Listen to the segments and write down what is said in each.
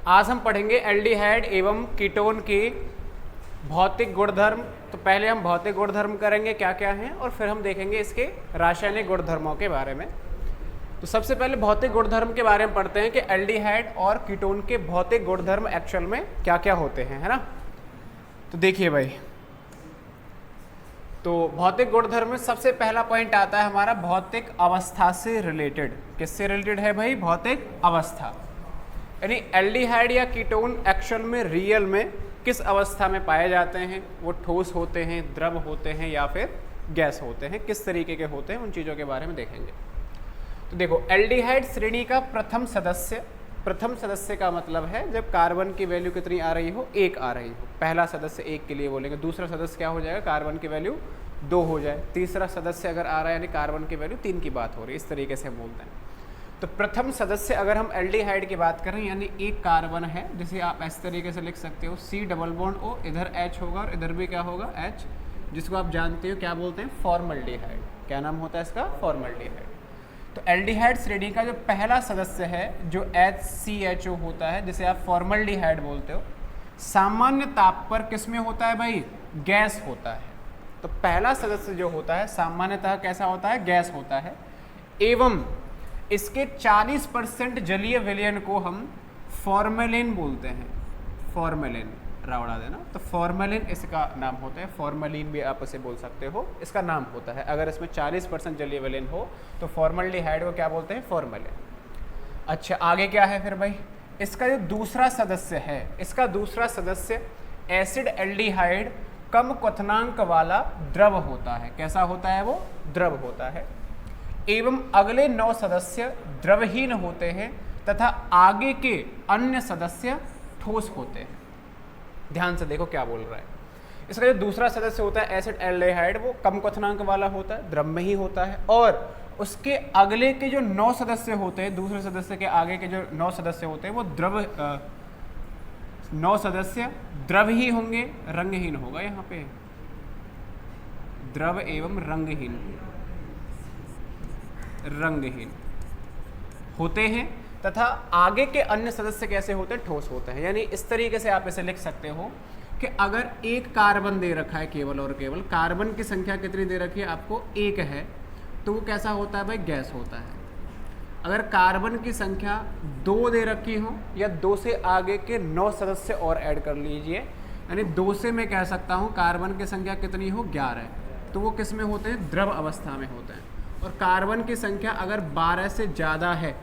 तो आज हम पढ़ेंगे एल्डिहाइड एवं कीटोन की भौतिक गुणधर्म। तो पहले हम भौतिक गुणधर्म करेंगे क्या क्या हैं, और फिर हम देखेंगे इसके रासायनिक गुणधर्मों के बारे में। तो सबसे पहले भौतिक गुणधर्म के बारे में पढ़ते हैं कि एल्डिहाइड और कीटोन के भौतिक गुणधर्म एक्चुअल में क्या क्या होते हैं, है ना। तो देखिए भाई, तो भौतिक गुणधर्म में सबसे पहला पॉइंट आता है हमारा भौतिक अवस्था से रिलेटेड। किससे रिलेटेड है भाई? भौतिक अवस्था। यानी एल्डिहाइड या कीटोन एक्चुअल में रियल में किस अवस्था में पाए जाते हैं, वो ठोस होते हैं, द्रव होते हैं या फिर गैस होते हैं, किस तरीके के होते हैं, उन चीज़ों के बारे में देखेंगे। तो देखो, एल्डिहाइड श्रेणी का प्रथम सदस्य का मतलब है जब कार्बन की वैल्यू कितनी आ रही हो, 1 आ रही हो। पहला सदस्य 1 के लिए बोलेंगे, दूसरा सदस्य क्या हो जाएगा, कार्बन की वैल्यू 2 हो जाए, तीसरा सदस्य अगर आ रहा है यानी कार्बन की वैल्यू 3 की बात हो रही है, इस तरीके से हम बोलते हैं। तो प्रथम सदस्य अगर हम एल्डिहाइड की बात करें यानी एक कार्बन है, जिसे आप इस तरीके से लिख सकते हो C डबल बॉन्ड O, इधर H होगा और इधर भी क्या होगा, H, जिसको आप जानते हो क्या बोलते हैं, फॉर्मल्डिहाइड। क्या नाम होता है इसका? फॉर्मल्डिहाइड। तो एल्डिहाइड श्रेणी का जो पहला सदस्य है जो HCHO होता है, जिसे आप फॉर्मल्डिहाइड बोलते हो, सामान्य ताप पर किसमें होता है भाई? गैस होता है। तो पहला सदस्य जो होता है सामान्यतः कैसा होता है? गैस होता है। एवं इसके 40% जलीय विलयन को हम फॉर्मेलिन बोलते हैं। फॉर्मेलिन रावड़ा देना, तो फॉर्मेलिन इसका नाम होता है। फॉर्मेलिन भी आप इसे बोल सकते हो, इसका नाम होता है। अगर इसमें 40% जलीय विलयन हो तो फॉर्मल्डिहाइड को क्या बोलते हैं? फॉर्मेलिन। अच्छा, आगे क्या है फिर भाई? इसका जो दूसरा सदस्य है, इसका दूसरा सदस्य एसिड एल्डिहाइड कम क्वथनांक वाला द्रव होता है। कैसा होता है वो? द्रव होता है। एवं अगले 9 सदस्य द्रवहीन होते हैं तथा आगे के अन्य सदस्य ठोस होते हैं। ध्यान से देखो क्या बोल रहा है। इसका जो दूसरा सदस्य होता है एसिड एल्डिहाइड, वो कम क्वथनांक वाला होता है, द्रव में ही होता है, और उसके अगले के जो 9 सदस्य होते हैं, दूसरे सदस्य के आगे के जो 9 सदस्य होते हैं, वो 9 सदस्य द्रव ही होंगे, रंगहीन होगा यहाँ पे, द्रव एवं रंगहीन होते हैं तथा आगे के अन्य सदस्य कैसे होते हैं? ठोस होते हैं। यानी इस तरीके से आप इसे लिख सकते हो कि अगर एक कार्बन दे रखा है केवल और केवल, कार्बन की संख्या कितनी दे रखी है आपको? 1 है, तो वो कैसा होता है भाई? गैस होता है। अगर कार्बन की संख्या 2 दे रखी हो या 2 से आगे के 9 सदस्य और ऐड कर लीजिए, यानी 2 से मैं कह सकता हूँ कार्बन की संख्या कितनी हो? 11, तो वो किस में होते हैं? द्रव अवस्था में होते हैं। और कार्बन की संख्या अगर 12 से ज़्यादा है,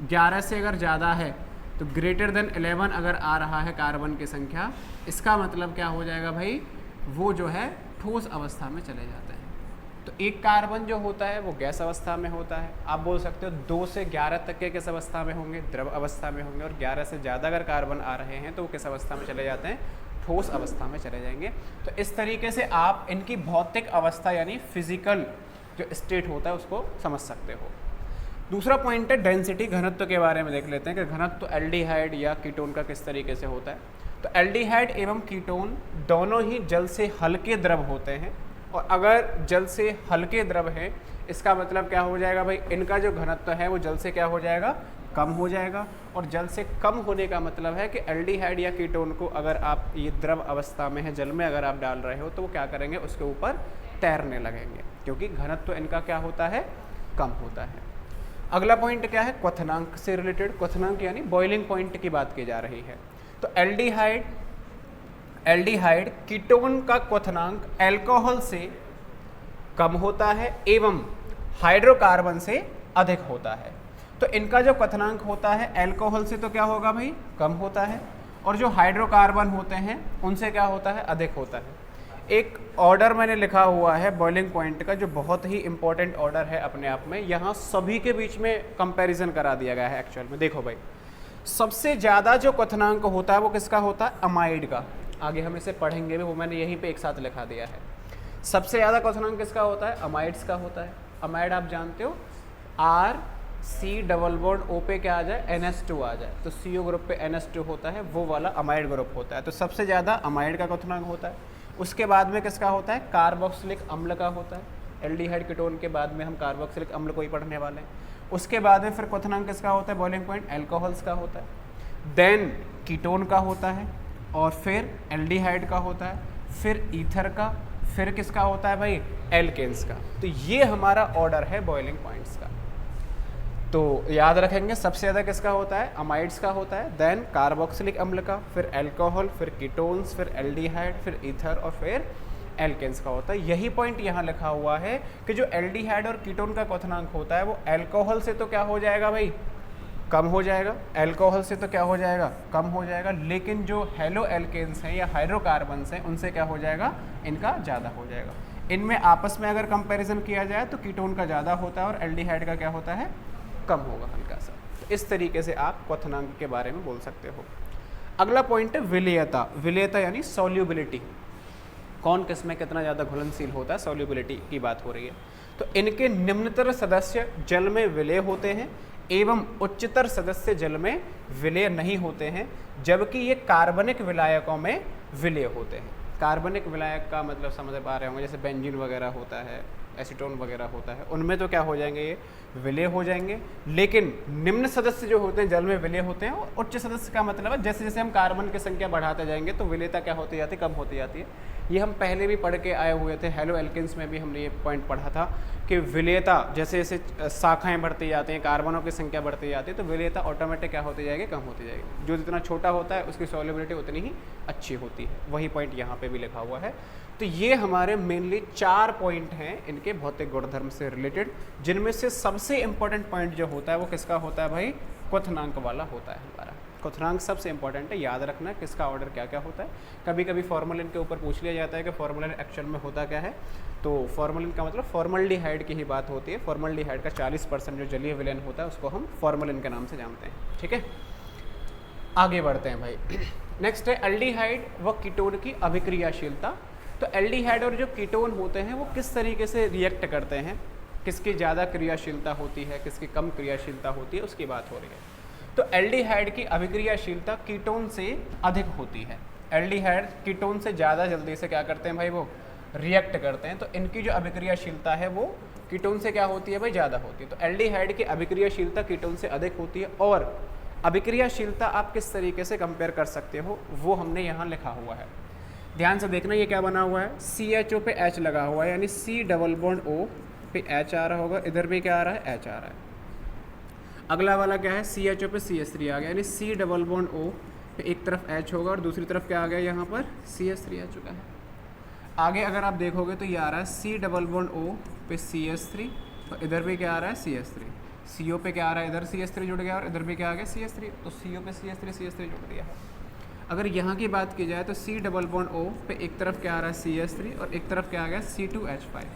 11 से अगर ज़्यादा है, तो ग्रेटर देन 11 अगर आ रहा है कार्बन की संख्या, इसका मतलब क्या हो जाएगा भाई? वो जो है ठोस अवस्था में चले जाते हैं। तो एक कार्बन जो होता है वो गैस अवस्था में होता है। आप बोल सकते हो 2 से 11 तक के किस अवस्था में होंगे? द्रव अवस्था में होंगे। और 11 से ज़्यादा अगर कार्बन आ रहे हैं तो वो किस अवस्था में चले जाते हैं? ठोस अवस्था में चले जाएंगे। तो इस तरीके से आप इनकी भौतिक अवस्था यानी फिजिकल जो स्टेट होता है उसको समझ सकते हो। दूसरा पॉइंट है डेंसिटी, घनत्व के बारे में देख लेते हैं कि घनत्व एल्डिहाइड या कीटोन का किस तरीके से होता है। तो एल्डिहाइड एवं कीटोन दोनों ही जल से हल्के द्रव होते हैं, और अगर जल से हल्के द्रव हैं इसका मतलब क्या हो जाएगा भाई? इनका जो घनत्व है वो जल से क्या हो जाएगा? कम हो जाएगा। और जल से कम होने का मतलब है कि एल्डिहाइड या कीटोन को अगर आप ये द्रव अवस्था में है, जल में अगर आप डाल रहे हो, तो वो क्या करेंगे? उसके ऊपर तैरने लगेंगे, क्योंकि घनत्व इनका क्या होता है? कम होता है। अगला पॉइंट क्या है? क्वथनांक से रिलेटेड। क्वथनांक यानी बॉइलिंग पॉइंट की बात की जा रही है। तो एल्डिहाइड कीटोन का क्वथनांक अल्कोहल से कम होता है एवं हाइड्रोकार्बन से अधिक होता है। तो इनका जो क्वथनांक होता है अल्कोहल से तो क्या होगा भाई? कम होता है, और जो हाइड्रोकार्बन होते हैं उनसे क्या होता है? अधिक होता है। एक ऑर्डर मैंने लिखा हुआ है बॉइलिंग पॉइंट का, जो बहुत ही इंपॉर्टेंट ऑर्डर है अपने आप में। यहाँ सभी के बीच में कंपैरिजन करा दिया गया है एक्चुअल में। देखो भाई, सबसे ज़्यादा जो क्वथनांक होता है वो किसका होता है? अमाइड का। आगे हम इसे पढ़ेंगे भी, वो मैंने यहीं पे एक साथ लिखा दिया है। सबसे ज़्यादा क्वथनांक किसका होता है? अमाइड्स का होता है। अमाइड आप जानते हो, C डबल बॉन्ड O पे क्या आ जाए? NH2 आ जाए, तो CO ग्रुप पे NH2 होता है, वो वाला अमाइड ग्रुप होता है। तो सबसे ज़्यादा अमाइड का क्वथनांक होता है। उसके बाद में किसका होता है? कार्बोक्सिलिक अम्ल का होता है। एल्डिहाइड कीटोन के बाद में हम कार्बोक्सिलिक अम्ल को ही पढ़ने वाले हैं। उसके बाद में फिर क्वथनांक किसका होता है? बॉइलिंग पॉइंट अल्कोहल्स का होता है। देन कीटोन का होता है, और फिर एल्डिहाइड का होता है, फिर ईथर का, फिर किसका होता है भाई, एल्केन्स का। तो ये हमारा ऑर्डर है बॉइलिंग पॉइंट्स का। तो याद रखेंगे सबसे ज़्यादा किसका होता है, अमाइड्स का होता है, देन कार्बोक्सिलिक अम्ल का, फिर अल्कोहल, फिर कीटोन्स, फिर एल्डिहाइड, फिर ईथर और फिर एल्केन्स का होता है। यही पॉइंट यहाँ लिखा हुआ है कि जो एल्डिहाइड और कीटोन का क्वथनांक होता है वो अल्कोहल से तो क्या हो जाएगा भाई, कम हो जाएगा, अल्कोहल से तो क्या हो जाएगा, कम हो जाएगा, लेकिन जो हेलो एल्केन्स हैं या हाइड्रोकार्बन्स हैं उनसे क्या हो जाएगा, इनका ज़्यादा हो जाएगा। इनमें आपस में अगर कंपैरिजन किया जाए तो कीटोन का ज़्यादा होता है और एल्डिहाइड का क्या होता है, कम होगा हल्का सा। तो इस तरीके से आप क्वथनांक के बारे में बोल सकते हो। अगला पॉइंट है विलेयता। विलेयता यानी सॉल्युबिलिटी, कौन किस में कितना ज़्यादा घुलनशील होता है, सॉल्युबिलिटी की बात हो रही है। तो इनके निम्नतर सदस्य जल में विलेय होते हैं एवं उच्चतर सदस्य जल में विलेय नहीं होते हैं, जबकि ये कार्बनिक विलायकों में विलेय होते हैं। कार्बनिक विलायक का मतलब समझ पा रहे होंगे, जैसे बेंजीन वगैरह होता है, एसीटोन वगैरह होता है, उनमें तो क्या हो जाएंगे, ये विलेय हो जाएंगे। लेकिन निम्न सदस्य जो होते हैं जल में विलेय होते हैं, और उच्च सदस्य का मतलब है जैसे जैसे हम कार्बन की संख्या बढ़ाते जाएंगे तो विलेयता क्या होती जाती है, कम होती जाती है। ये हम पहले भी पढ़ के आए हुए थे, हेलो एल्केन्स में भी हमने ये पॉइंट पढ़ा था कि विलेयता जैसे जैसे शाखाएं बढ़ती जाती हैं, कार्बनों की संख्या बढ़ती जाती है, तो विलेयता ऑटोमेटिक क्या होती जाएगी, कम होती जाएगी। जो जितना छोटा होता है उसकी सॉल्युबिलिटी उतनी ही अच्छी होती है। वही पॉइंट यहाँ पे भी लिखा हुआ है। तो ये हमारे मेनली 4 पॉइंट हैं इनके भौतिक गुणधर्म से रिलेटेड, जिनमें से सबसे इंपॉर्टेंट पॉइंट जो होता है वो किसका होता है भाई, क्वथनांक वाला होता है हमारा। क्वथनांक सबसे इंपॉर्टेंट है, याद रखना किसका ऑर्डर क्या क्या होता है। कभी कभी फॉर्मलिन के ऊपर पूछ लिया जाता है कि फॉर्मलिन एक्चुअल में होता क्या है, तो फॉर्मलिन का मतलब फॉर्मल्डिहाइड की ही बात होती है। फॉर्मल्डिहाइड का 40% जो जलीय विलयन होता है उसको हम फॉर्मलिन के नाम से जानते हैं। ठीक है, आगे बढ़ते हैं भाई। नेक्स्ट है एल्डिहाइड व कीटोन की अभिक्रियाशीलता। तो एल्डिहाइड और जो कीटोन होते हैं वो किस तरीके से रिएक्ट करते हैं, किसकी ज़्यादा क्रियाशीलता होती है, किसकी कम क्रियाशीलता होती है, उसकी बात हो रही है। तो एल्डिहाइड की अभिक्रियाशीलता कीटोन से अधिक होती है। एल्डिहाइड कीटोन से ज़्यादा जल्दी से क्या करते हैं भाई, वो रिएक्ट करते हैं। तो इनकी जो अभिक्रियाशीलता है वो कीटोन से क्या होती है भाई, ज़्यादा होती है। तो एल्डिहाइड की अभिक्रियाशीलता कीटोन से अधिक होती है। और अभिक्रियाशीलता आप किस तरीके से कंपेयर कर सकते हो वो हमने यहाँ लिखा हुआ है, ध्यान से देखना। ये क्या बना हुआ है, CHO पे H लगा हुआ है, यानी C डबल बॉन्ड O पे H आ रहा होगा, इधर भी क्या आ रहा है, H आ रहा है। अगला वाला क्या है, CHO पे CH3 आ गया, यानी C डबल बॉन्ड O पे एक तरफ H होगा और दूसरी तरफ क्या आ गया, यहाँ पर CH3 आ चुका है। आगे अगर आप देखोगे तो ये आ रहा है C डबल बॉन्ड O पे CH3 और इधर भी क्या आ रहा है, CH3। CO पे क्या आ रहा है, इधर CH3 जुड़ गया और इधर भी क्या आ गया, CH3। तो CO पे CH3 जुड़ दिया है। अगर यहाँ की बात की जाए तो C डबल बॉन्ड O पे एक तरफ क्या आ रहा है, CH3 और एक तरफ क्या आ गया, C2H5।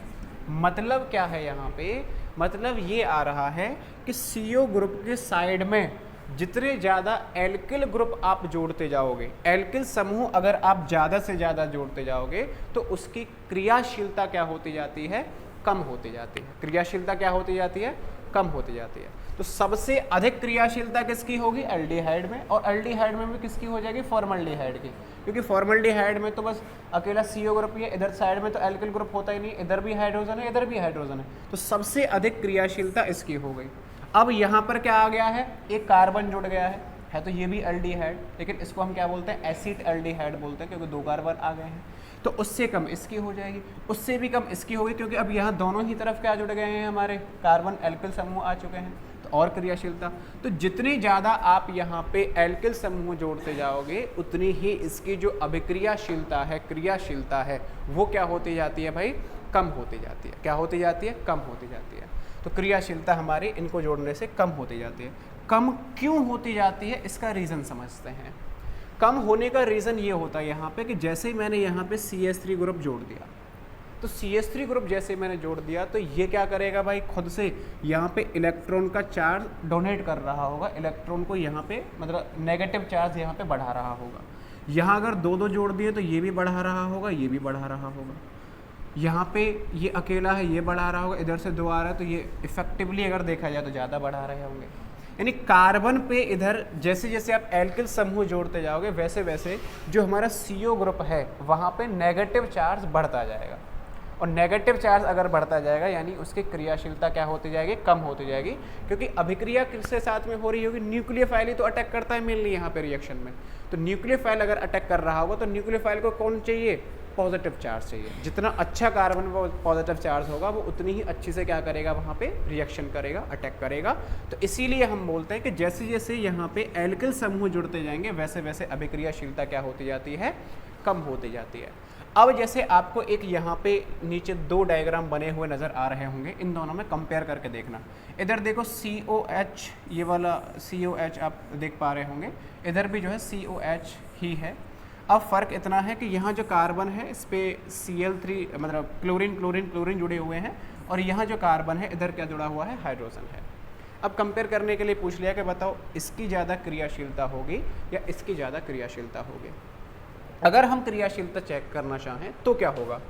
मतलब क्या है यहाँ पे, मतलब ये आ रहा है कि CO ग्रुप के साइड में जितने ज़्यादा एल्किल ग्रुप आप जोड़ते जाओगे, एल्किल समूह अगर आप ज़्यादा से ज़्यादा जोड़ते जाओगे तो उसकी क्रियाशीलता क्या होती जाती है, कम होती जाती है। क्रियाशीलता क्या होती जाती है, कम होती जाती है। तो सबसे अधिक क्रियाशीलता किसकी होगी, एल्डिहाइड में, और एल्डिहाइड में भी किसकी हो जाएगी, फॉर्मल्डिहाइड की, क्योंकि फॉर्मल्डिहाइड में तो बस अकेला CO ग्रुप ही है, इधर साइड में तो एल्किल ग्रुप होता ही नहीं, इधर भी हाइड्रोजन है, इधर भी हाइड्रोजन है, तो सबसे अधिक क्रियाशीलता इसकी हो गई। अब यहाँ पर क्या आ गया है, एक कार्बन जुड़ गया है तो ये भी एल्डिहाइड, लेकिन इसको हम क्या बोलते हैं, एसिड एल्डिहाइड बोलते हैं, क्योंकि 2 कार्बन आ गए हैं। तो उससे कम इसकी हो जाएगी, उससे भी कम इसकी होगी, क्योंकि अब यहाँ दोनों ही तरफ क्या जुड़ गए हैं, हमारे कार्बन एल्किल समूह आ चुके हैं, तो और क्रियाशीलता। तो जितनी ज़्यादा आप यहाँ पे एल्किल समूह जोड़ते जाओगे उतनी ही इसकी जो अभिक्रियाशीलता है, क्रियाशीलता है, वो क्या होती जाती है भाई, कम होती जाती है। क्या होती जाती है, कम होती जाती है। तो क्रियाशीलता हमारी इनको जोड़ने से कम होती जाती है। कम क्यों होती जाती है, इसका रीज़न समझते हैं। कम होने का रीज़न ये होता है यहाँ पे कि जैसे ही मैंने यहाँ पे CH3 ग्रुप जोड़ दिया, तो CH3 ग्रुप जैसे मैंने जोड़ दिया तो ये क्या करेगा भाई, खुद से यहाँ पे इलेक्ट्रॉन का चार्ज डोनेट कर रहा होगा, इलेक्ट्रॉन को यहाँ पे मतलब नेगेटिव चार्ज यहाँ पे बढ़ा रहा होगा। यहाँ अगर 2-2 जोड़ दिए तो ये भी बढ़ा रहा होगा, ये भी बढ़ा रहा होगा। यहाँ पे ये अकेला है, ये बढ़ा रहा होगा, इधर से 2 आ रहा है तो ये इफेक्टिवली अगर देखा जाए तो ज़्यादा बढ़ा रहे होंगे। यानी कार्बन पे इधर जैसे जैसे आप एल्किल समूह जोड़ते जाओगे वैसे वैसे जो हमारा CO ग्रुप है वहाँ पे नेगेटिव चार्ज बढ़ता जाएगा। और नेगेटिव चार्ज अगर बढ़ता जाएगा यानी उसकी क्रियाशीलता क्या होती जाएगी, कम होती जाएगी, क्योंकि अभिक्रिया किसके साथ में हो रही होगी, न्यूक्लियोफाइल ही तो अटैक करता है मेनली यहाँ पे रिएक्शन में। तो न्यूक्लियोफाइल अगर अटैक कर रहा होगा तो न्यूक्लियोफाइल को कौन चाहिए, पॉजिटिव चार्ज चाहिए। जितना अच्छा कार्बन पॉजिटिव चार्ज होगा वो उतनी ही अच्छी से क्या करेगा, वहाँ पे रिएक्शन करेगा, अटैक करेगा। तो इसीलिए हम बोलते हैं कि जैसे जैसे यहाँ पे एल्किल समूह जुड़ते जाएंगे वैसे वैसे अभिक्रियाशीलता क्या होती जाती है, कम होती जाती है। अब जैसे आपको एक यहाँ पे नीचे 2 डायग्राम बने हुए नज़र आ रहे होंगे, इन दोनों में कंपेयर करके देखना। इधर देखो COH, ये वाला COH आप देख पा रहे होंगे, इधर भी जो है COH ही है। अब फ़र्क इतना है कि यहाँ जो कार्बन है इस पर Cl3 मतलब क्लोरीन जुड़े हुए हैं, और यहाँ जो कार्बन है इधर क्या जुड़ा हुआ है, हाइड्रोजन है। अब कंपेयर करने के लिए पूछ लिया कि बताओ इसकी ज़्यादा क्रियाशीलता होगी या इसकी ज़्यादा क्रियाशीलता होगी। अगर हम क्रियाशीलता चेक करना चाहें तो क्या होगा,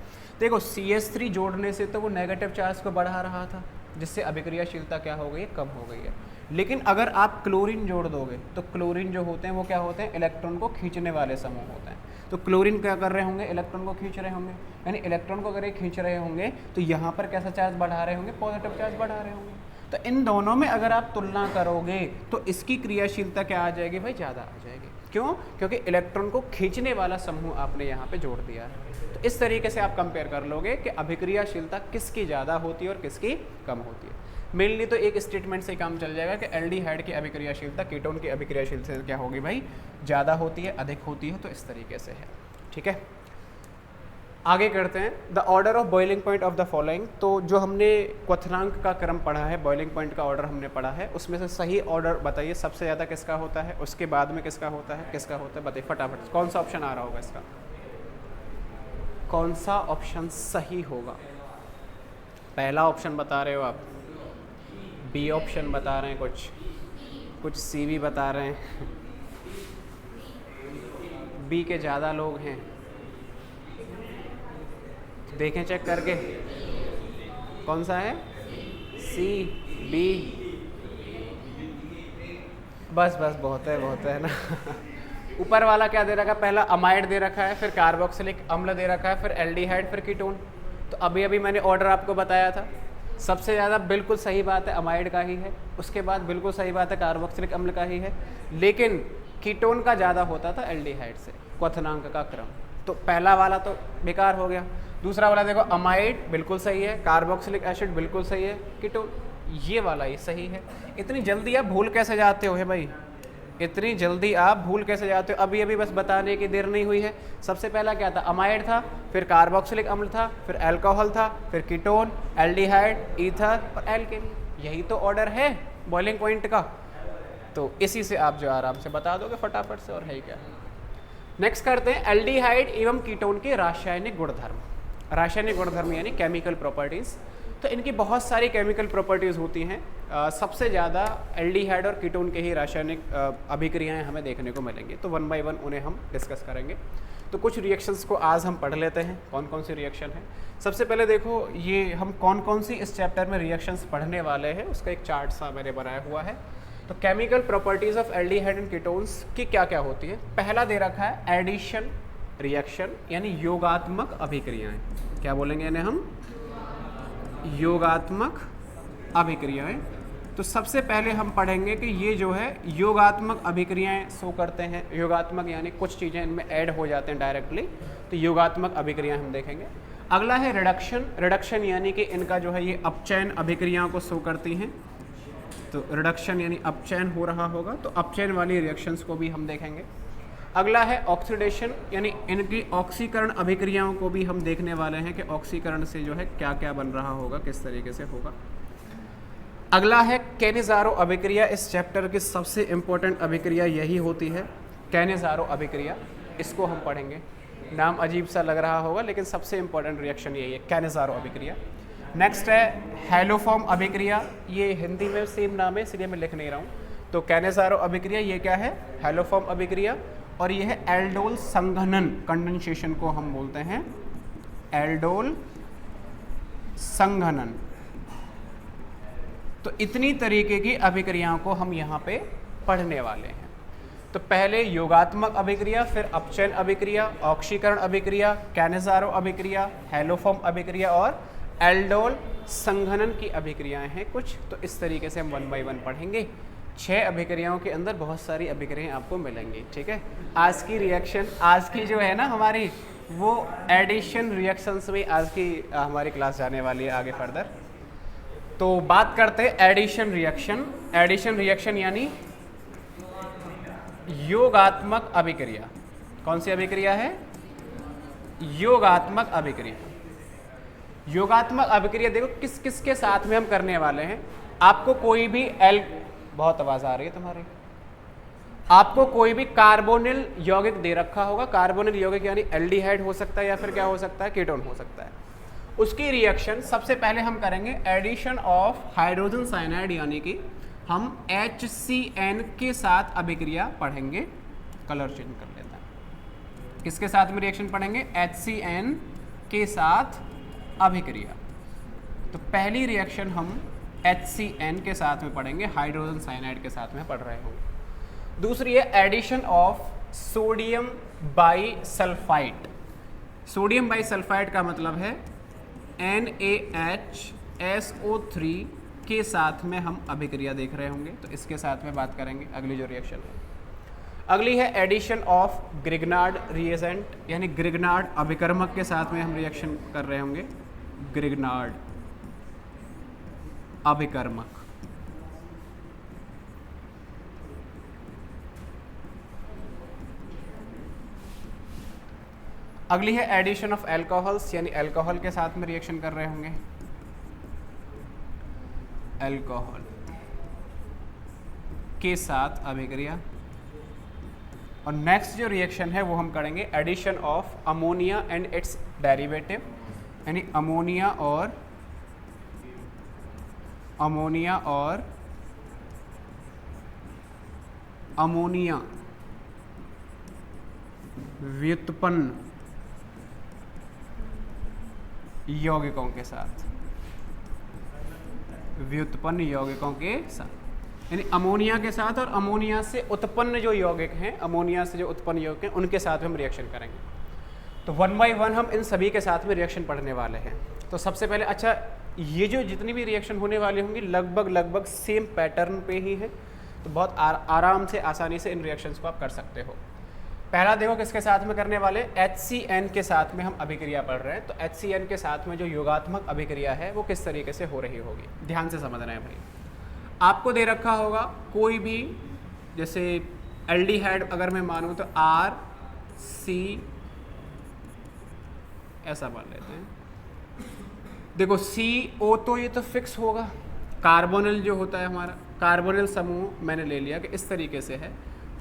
देखो CH3 जोड़ने से तो वो नेगेटिव चार्ज को बढ़ा रहा था, जिससे अभिक्रियाशीलता क्या हो गई है, कम हो गई है। लेकिन अगर आप क्लोरीन जोड़ दोगे तो क्लोरीन जो होते हैं वो क्या होते हैं, इलेक्ट्रॉन को खींचने वाले समूह होते हैं। तो क्लोरीन क्या कर रहे होंगे, इलेक्ट्रॉन को खींच रहे होंगे, यानी इलेक्ट्रॉन को अगर ये खींच रहे होंगे तो यहाँ पर कैसा चार्ज बढ़ा रहे होंगे, पॉजिटिव चार्ज बढ़ा रहे होंगे। तो इन दोनों में अगर आप तुलना करोगे तो इसकी क्रियाशीलता क्या आ जाएगी भाई, ज़्यादा आ जाएगी। क्यों, क्योंकि इलेक्ट्रॉन को खींचने वाला समूह आपने यहाँ पे जोड़ दिया है। तो इस तरीके से आप कंपेयर कर लोगे कि अभिक्रियाशीलता किसकी ज़्यादा होती है और किसकी कम होती है। मेनली तो एक स्टेटमेंट से काम चल जाएगा कि एल्डिहाइड की अभिक्रियाशीलता कीटोन की अभिक्रियाशीलता से क्या होगी भाई, ज़्यादा होती है, अधिक होती है। तो इस तरीके से है, ठीक है। आगे करते हैं, the order of boiling point of the following. तो जो हमने क्वथनांक का क्रम पढ़ा है, बॉइलिंग पॉइंट का ऑर्डर हमने पढ़ा है, उसमें से सही ऑर्डर बताइए, सबसे ज़्यादा किसका होता है, उसके बाद में किसका होता है, किसका होता है, बताइए फटाफट। कौन सा ऑप्शन आ रहा होगा इसका, कौन सा ऑप्शन सही होगा? पहला ऑप्शन बता रहे हो आप, बी ऑप्शन बता रहे हैं, कुछ सी भी बता रहे हैं। बी के ज़्यादा लोग हैं, देखें चेक करके कौन सा है, सी, बी, बस बहुत है ना। ऊपर वाला क्या दे रखा है, पहला अमाइड दे रखा है, फिर कार्बोक्सिलिक अम्ल दे रखा है, फिर एल्डिहाइड, फिर कीटोन। तो अभी मैंने ऑर्डर आपको बताया था, सबसे ज़्यादा बिल्कुल सही बात है अमाइड का ही है, उसके बाद बिल्कुल सही बात है कार्बोक्सिलिक अम्ल का ही है, लेकिन कीटोन का ज़्यादा होता था एल्डिहाइड से क्वथनांक का क्रम। तो पहला वाला तो बेकार हो गया। दूसरा वाला देखो, अमाइड बिल्कुल सही है, कार्बोक्सिलिक एसिड बिल्कुल सही है, कीटोन ये वाला ही सही है। इतनी जल्दी आप भूल कैसे जाते हो है भाई, इतनी जल्दी आप भूल कैसे जाते हो? अभी बस बताने की देर नहीं हुई है। सबसे पहला क्या था, अमाइड था, फिर कार्बोक्सिलिक अम्ल था, फिर अल्कोहल था, फिर कीटोन, एल्डिहाइड, ईथर और एल्केनी। यही तो ऑर्डर है बॉइलिंग पॉइंट का। तो इसी से आप जो आराम से बता दोगे फटाफट से, और है क्या। नेक्स्ट करते हैं एल्डिहाइड एवं कीटोन के रासायनिक गुणधर्म। रासायनिक गुणधर्म यानी केमिकल प्रॉपर्टीज़। तो इनकी बहुत सारी केमिकल प्रॉपर्टीज़ होती हैं। सबसे ज़्यादा एल्डिहाइड और कीटोन के ही रासायनिक अभिक्रियाएं हमें देखने को मिलेंगी। तो 1 बाय 1 उन्हें हम डिस्कस करेंगे। तो कुछ रिएक्शंस को आज हम पढ़ लेते हैं, कौन कौन सी रिएक्शन है। सबसे पहले देखो, ये हम कौन कौन सी इस चैप्टर में रिएक्शंस पढ़ने वाले हैं उसका एक चार्ट सा मैंने बनाया हुआ है। तो chemical properties of aldehyde and ketones की क्या क्या होती है। पहला दे रखा है एडिशन रिएक्शन यानी योगात्मक अभिक्रियाएं। क्या बोलेंगे इन्हें हम, योगात्मक अभिक्रियाएं। तो सबसे पहले हम पढ़ेंगे कि ये जो है योगात्मक अभिक्रियाएं शो करते हैं। योगात्मक यानी कुछ चीज़ें इनमें ऐड हो जाते हैं डायरेक्टली, तो योगात्मक अभिक्रियाएं हम देखेंगे। अगला है रिडक्शन। रिडक्शन यानी कि इनका जो है ये अपचयन अभिक्रियाओं को शो करती हैं। तो रिडक्शन यानी अपचयन हो रहा होगा, तो अपचयन वाली रिएक्शंस को भी हम देखेंगे। अगला है ऑक्सीडेशन यानी इनकी ऑक्सीकरण अभिक्रियाओं को भी हम देखने वाले हैं कि ऑक्सीकरण से जो है क्या क्या बन रहा होगा, किस तरीके से होगा। अगला है कैनिज़ारो अभिक्रिया। इस चैप्टर की सबसे इम्पोर्टेंट अभिक्रिया यही होती है, कैनिज़ारो अभिक्रिया। इसको हम पढ़ेंगे। नाम अजीब सा लग रहा होगा लेकिन सबसे इम्पोर्टेंट रिएक्शन यही है, कैनिज़ारो अभिक्रिया। नेक्स्ट है हैलोफॉर्म अभिक्रिया। ये हिंदी में सेम नाम है इसलिए मैं लिख नहीं रहा हूँ। तो कैनिज़ारो अभिक्रिया ये क्या है, हैलोफॉर्म अभिक्रिया। और ये है एल्डोल संघनन, कंडेंसेशन को हम बोलते हैं एल्डोल संघनन। तो इतनी तरीके की अभिक्रियाओं को हम यहाँ पे पढ़ने वाले हैं। तो पहले योगात्मक अभिक्रिया, फिर अपचयन अभिक्रिया, ऑक्सीकरण अभिक्रिया, कैनेजारो अभिक्रिया, हेलोफॉर्म अभिक्रिया और एल्डोल संघनन की अभिक्रियाएं हैं कुछ। तो इस तरीके से हम 1 बाय 1 पढ़ेंगे। 6 अभिक्रियाओं के अंदर बहुत सारी अभिक्रियाएं आपको मिलेंगी, ठीक है। आज की रिएक्शन, आज की जो है ना हमारी, वो एडिशन रिएक्शंस में आज की हमारी क्लास जाने वाली है आगे फर्दर। तो बात करते हैं एडिशन रिएक्शन। एडिशन रिएक्शन यानी योगात्मक अभिक्रिया। कौन सी अभिक्रिया है? योगात्मक अभिक्रिया। योगात्मक अभिक्रिया देखो किस किस के साथ में हम करने वाले हैं। आपको कोई भी बहुत आवाज आ रही है तुम्हारी। आपको कोई भी कार्बोनिल यौगिक दे रखा होगा। कार्बोनिल यौगिक यानी एल्डिहाइड हो सकता है या फिर क्या हो सकता है, कीटोन हो सकता है। उसकी रिएक्शन सबसे पहले हम करेंगे एडिशन ऑफ हाइड्रोजन साइनाइड, यानी कि हम HCN के साथ अभिक्रिया पढ़ेंगे। कलर चेंज कर लेते हैं। किसके साथ में रिएक्शन पढ़ेंगे? HCN के साथ अभिक्रिया। तो पहली रिएक्शन हम HCN के साथ में पढ़ेंगे, हाइड्रोजन साइनाइड के साथ में पढ़ रहे होंगे। दूसरी है addition of sodium bisulphide. Sodium bisulphide का मतलब है NaHSO3 के साथ में हम अभिक्रिया देख रहे होंगे। तो इसके साथ में बात करेंगे अगली जो रिएक्शन है। अगली है एडिशन ऑफ ग्रिग्नार्ड रिएजेंट, यानी ग्रिग्नार्ड अभिकर्मक के साथ में हम रिएक्शन कर रहे होंगे। ग्रिग्नार्ड अभिकर्मक। अगली है एडिशन ऑफ एल्कोहल्स, यानी अल्कोहल के साथ में रिएक्शन कर रहे होंगे। अल्कोहल के साथ अभिक्रिया। और नेक्स्ट जो रिएक्शन है वो हम करेंगे addition of ammonia and its derivative, यानी अमोनिया और अमोनिया व्युत्पन्न यौगिकों के साथ। व्युत्पन्न यौगिकों के साथ, यानी अमोनिया के साथ और अमोनिया से उत्पन्न जो यौगिक हैं, अमोनिया से जो उत्पन्न यौगिक हैं उनके साथ हम रिएक्शन करेंगे। तो 1 बाय 1 हम इन सभी के साथ में रिएक्शन पढ़ने वाले हैं। तो सबसे पहले, अच्छा, ये जो जितनी भी रिएक्शन होने वाली होंगी लगभग सेम पैटर्न पे ही है। तो बहुत आराम से, आसानी से इन रिएक्शंस को आप कर सकते हो। पहला देखो किसके साथ में करने वाले, HCN के साथ में हम अभिक्रिया पढ़ रहे हैं। तो HCN के साथ में जो योगात्मक अभिक्रिया है वो किस तरीके से हो रही होगी, ध्यान से समझना है भाई। आपको दे रखा होगा कोई भी, जैसे एल्डिहाइड अगर मैं मानूँ तो RC ऐसा मान लेते हैं। देखो CO तो ये तो फिक्स होगा। कार्बोनिल जो होता है हमारा, कार्बोनिल समूह मैंने ले लिया कि इस तरीके से है।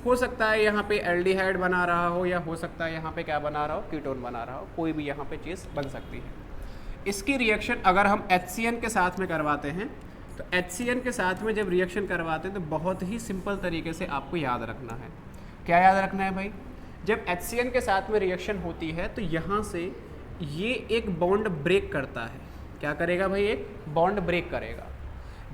हो सकता है यहाँ पे एल्डिहाइड बना रहा हो, या हो सकता है यहाँ पे क्या बना रहा हो, कीटोन बना रहा हो। कोई भी यहाँ पे चीज़ बन सकती है। इसकी रिएक्शन अगर हम HCN के साथ में करवाते हैं, तो HCN के साथ में जब रिएक्शन करवाते हैं तो बहुत ही सिंपल तरीके से आपको याद रखना है। क्या याद रखना है भाई? जब HCN के साथ में रिएक्शन होती है तो यहाँ से ये एक बॉन्ड ब्रेक करता है। क्या करेगा भाई? एक बॉन्ड ब्रेक करेगा।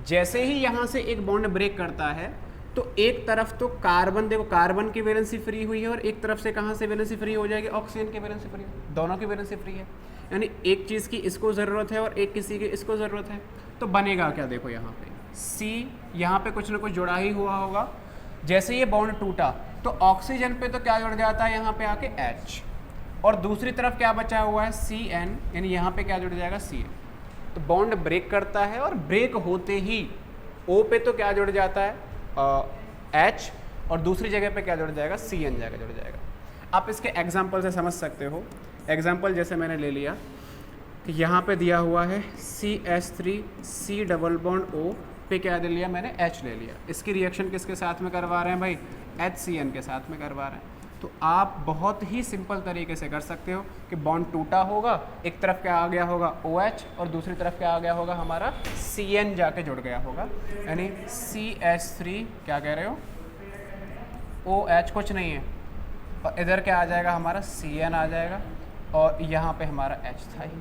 जैसे ही यहाँ से एक बॉन्ड ब्रेक करता है तो एक तरफ तो कार्बन, देखो कार्बन की वैलेंसी फ्री हुई है, और एक तरफ से कहाँ से वैलेंसी फ्री हो जाएगी? ऑक्सीजन की वैलेंसी फ्री, दोनों की वैलेंसी फ्री है। यानी एक चीज़ की इसको ज़रूरत है और एक किसी की इसको ज़रूरत है। तो बनेगा क्या? देखो यहाँ पे C, यहाँ पे कुछ ना कुछ जुड़ा ही हुआ होगा। जैसे ये बॉन्ड टूटा तो ऑक्सीजन पे तो क्या जुड़ जाता है यहाँ पे आके H, और दूसरी तरफ क्या बचा हुआ है? CN, यानी यहाँ पे क्या जुड़ जाएगा? CN। तो बॉन्ड ब्रेक करता है, और ब्रेक होते ही O पे तो क्या जुड़ जाता है? H, और दूसरी जगह पे क्या जुड़ जाएगा? CN जाकर जुड़ जाएगा। आप इसके एग्जाम्पल से समझ सकते हो। एग्जाम्पल जैसे मैंने ले लिया कि यहाँ पे दिया हुआ है CH3 C double bond O पे क्या ले लिया मैंने? H ले लिया। इसकी रिएक्शन किसके साथ में करवा रहे हैं भाई? HCN के साथ में करवा रहे हैं। तो आप बहुत ही सिंपल तरीके से कर सकते हो कि बॉन्ड टूटा होगा, एक तरफ क्या आ गया होगा? OH, और दूसरी तरफ क्या आ गया होगा? हमारा CN जाके जुड़ गया होगा। यानी CH3 क्या कह रहे हो? OH कुछ नहीं है, और इधर क्या आ जाएगा? हमारा CN आ जाएगा, और यहाँ पे हमारा H था ही।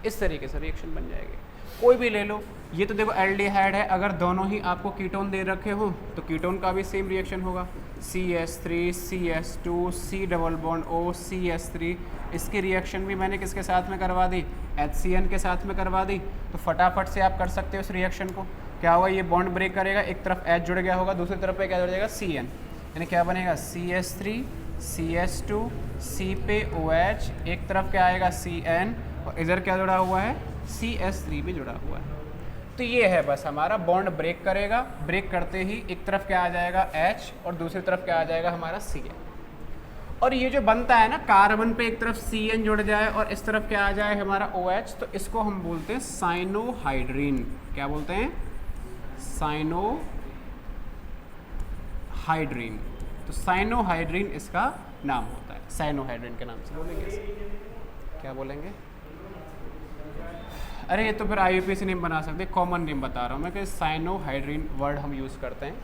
इस तरीके से रिएक्शन बन जाएगी। कोई भी ले लो। ये तो देखो एल्डिहाइड है, अगर दोनों ही आपको कीटोन दे रखे हो तो कीटोन का भी सेम रिएक्शन होगा। CH3 CH2 C double bond O CH3, इसकी रिएक्शन भी मैंने किसके साथ में करवा दी, HCN के साथ में करवा दी। तो फटाफट से आप कर सकते हो इस रिएक्शन को। क्या होगा, ये बॉन्ड ब्रेक करेगा, एक तरफ H जुड़ गया होगा, दूसरी तरफ पे क्या जुड़ जाएगा CN, यानी क्या बनेगा CH3 CH2 C पे OH, एक तरफ क्या आएगा CN, और इधर क्या जुड़ा हुआ है CH3 भी जुड़ा हुआ है। तो ये है बस हमारा बॉन्ड ब्रेक करेगा, ब्रेक करते ही एक तरफ क्या आ जाएगा H और दूसरी तरफ क्या आ जाएगा हमारा CN। और ये जो बनता है ना, कार्बन पे एक तरफ CN जुड़ जाए और इस तरफ क्या आ जाए हमारा OH, तो इसको हम बोलते हैं साइनोहाइड्रीन। क्या बोलते हैं, साइनोहाइड्रीन। तो साइनोहाइड्रीन इसका नाम होता है, साइनोहाइड्रीन के नाम से बोलेंगे इसे। क्या बोलेंगे, अरे ये तो फिर IUPAC नेम बना सकते, कॉमन नेम बता रहा हूँ मैं कि साइनोहाइड्रीन वर्ड हम यूज़ करते हैं।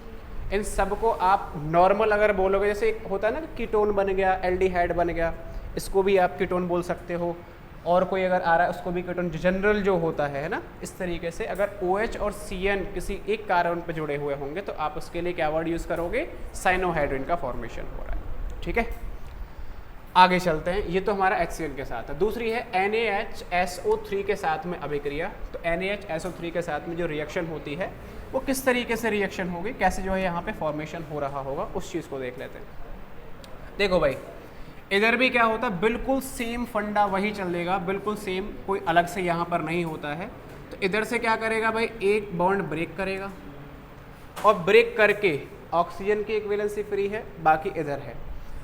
इन सब को आप नॉर्मल अगर बोलोगे, जैसे एक होता है ना कि कीटोन बन गया, एल्डिहाइड बन गया, इसको भी आप कीटोन बोल सकते हो। और कोई अगर आ रहा है उसको भी कीटोन, जनरल जो होता है ना, इस तरीके से अगर OH और CN किसी एक कार्बन पे जुड़े हुए होंगे तो आप उसके लिए क्या वर्ड यूज़ करोगे, साइनोहाइड्रीन का फॉर्मेशन हो रहा है। ठीक है, आगे चलते हैं। ये तो हमारा HCN के साथ है। दूसरी है NaHSO3 के साथ में अभिक्रिया। तो NaHSO3 के साथ में जो रिएक्शन होती है वो किस तरीके से रिएक्शन होगी, कैसे जो है यहाँ पे फॉर्मेशन हो रहा होगा, उस चीज़ को देख लेते हैं। देखो भाई, इधर भी क्या होता है, बिल्कुल सेम फंडा वही चलेगा, बिल्कुल सेम, कोई अलग से यहाँ पर नहीं होता है। तो इधर से क्या करेगा भाई, एक बॉन्ड ब्रेक करेगा और ब्रेक करके ऑक्सीजन की एक वैलेंसी फ्री है, बाकी इधर है।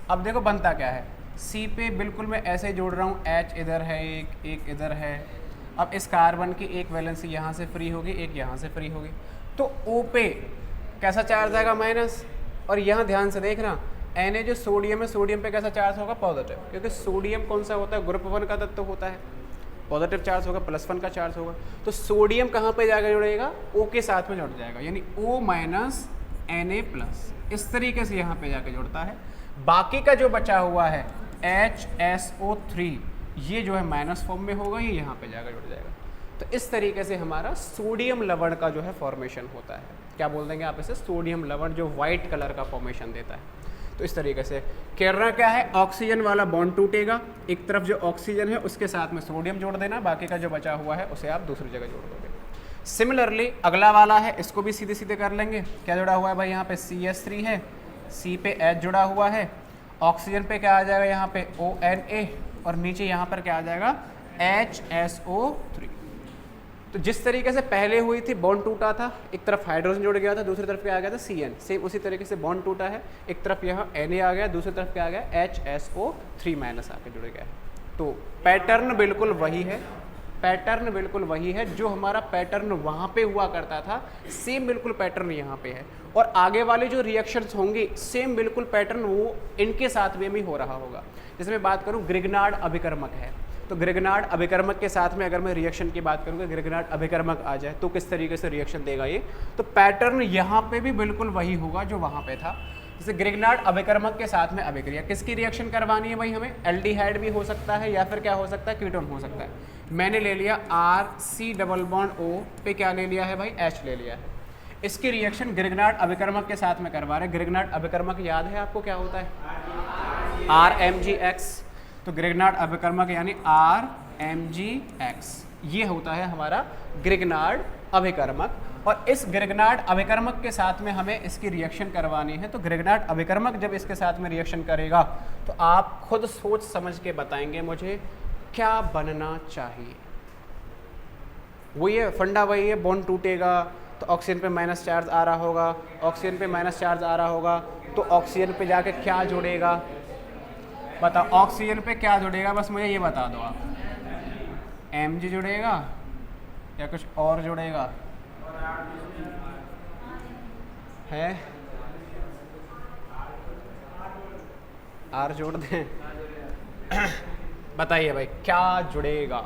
अब देखो बनता क्या है, C पे बिल्कुल मैं ऐसे जोड़ रहा हूँ, H इधर है, एक इधर है। अब इस कार्बन की एक वैलेंसी यहाँ से फ्री होगी, एक यहाँ से फ्री होगी। तो O पे कैसा चार्ज आएगा, माइनस। और यहाँ ध्यान से देखना, Na जो सोडियम है, सोडियम पे कैसा चार्ज होगा, पॉजिटिव, क्योंकि सोडियम कौन सा होता है, ग्रुप 1 का तत्व होता है, पॉजिटिव चार्ज होगा, +1 का चार्ज होगा। तो सोडियम कहाँ पे जाकर जुड़ेगा, O के साथ में जुड़ जाएगा, यानी O माइनस Na+, इस तरीके से यहाँ पे जाके जुड़ता है। बाकी का जो बचा हुआ है HSO3, ये जो है माइनस फॉर्म में होगा, ये यहाँ पे जाकर जुड़ जाएगा। तो इस तरीके से हमारा सोडियम लवण का जो है फॉर्मेशन होता है। क्या बोल देंगे आप इसे, सोडियम लवण, जो वाइट कलर का फॉर्मेशन देता है। तो इस तरीके से करना क्या है, ऑक्सीजन वाला बॉन्ड टूटेगा, एक तरफ जो ऑक्सीजन है उसके साथ में सोडियम जोड़ देना, बाकी का जो बचा हुआ है उसे आप दूसरी जगह जोड़ दोगे। सिमिलरली अगला वाला है, इसको भी सीधे सीधे कर लेंगे। क्या जुड़ा हुआ है भाई, यहाँ पे CH3 है, C पे H जुड़ा हुआ है, ऑक्सीजन पे क्या आ जाएगा यहाँ पे ONA, और नीचे यहाँ पर क्या आ जाएगा HSO3। तो जिस तरीके से पहले हुई थी, बॉन्ड टूटा था, एक तरफ हाइड्रोजन जुड़ गया था, दूसरी तरफ क्या आ गया था CN, सेम उसी तरीके से बॉन्ड टूटा है, एक तरफ यहाँ Na आ गया, दूसरी तरफ क्या आ गया HSO3 माइनस आके जुड़ गया है। तो पैटर्न बिल्कुल वही है, पैटर्न बिल्कुल वही है, जो हमारा पैटर्न वहाँ पे हुआ करता था, सेम बिल्कुल पैटर्न यहाँ पे है। और आगे वाले जो रिएक्शंस होंगे, सेम बिल्कुल पैटर्न वो इनके साथ में भी हो रहा होगा। जैसे मैं बात करूँ, ग्रिग्नार्ड अभिकर्मक है, तो ग्रिग्नार्ड अभिकर्मक के साथ में अगर मैं रिएक्शन की बात करूँगा, ग्रिग्नार्ड अभिकर्मक आ जाए तो किस तरीके से रिएक्शन देगा ये, तो पैटर्न यहाँ पे भी बिल्कुल वही होगा जो वहाँ पे था। जैसे ग्रिग्नार्ड अभिकर्मक के साथ में अभिक्रिया, किसकी रिएक्शन करवानी है भाई हमें, एल्डिहाइड भी हो सकता है या फिर क्या हो सकता है, कीटोन हो सकता है। मैंने ले लिया RC डबल बॉन्ड O पे क्या ले लिया है भाई, H ले लिया है। इसकी रिएक्शन ग्रिग्नार्ड अभिकर्मक के साथ में करवा रहे हैं। ग्रिग्नार्ड अभिकर्मक याद है आपको क्या होता है, RMgX। तो ग्रिग्नार्ड अभिकर्मक यानी RMgX, ये होता है हमारा ग्रिग्नार्ड अभिकर्मक। और इस ग्रिग्नार्ड अभिकर्मक के साथ में हमें इसकी रिएक्शन करवानी है। तो ग्रिग्नार्ड अभिकर्मक जब इसके साथ में रिएक्शन करेगा तो आप खुद सोच समझ के बताएंगे मुझे क्या बनना चाहिए। वही है फंडा, वही है, बॉन्ड टूटेगा तो ऑक्सीजन पे माइनस चार्ज आ रहा होगा, ऑक्सीजन पे माइनस चार्ज आ रहा होगा तो ऑक्सीजन पे जाके क्या जुड़ेगा, बताओ ऑक्सीजन पे क्या जुड़ेगा, बस मुझे ये बता दो आप। Mg जुड़ेगा या कुछ और जुड़ेगा है, R जोड़ दें बताइए भाई क्या जुड़ेगा।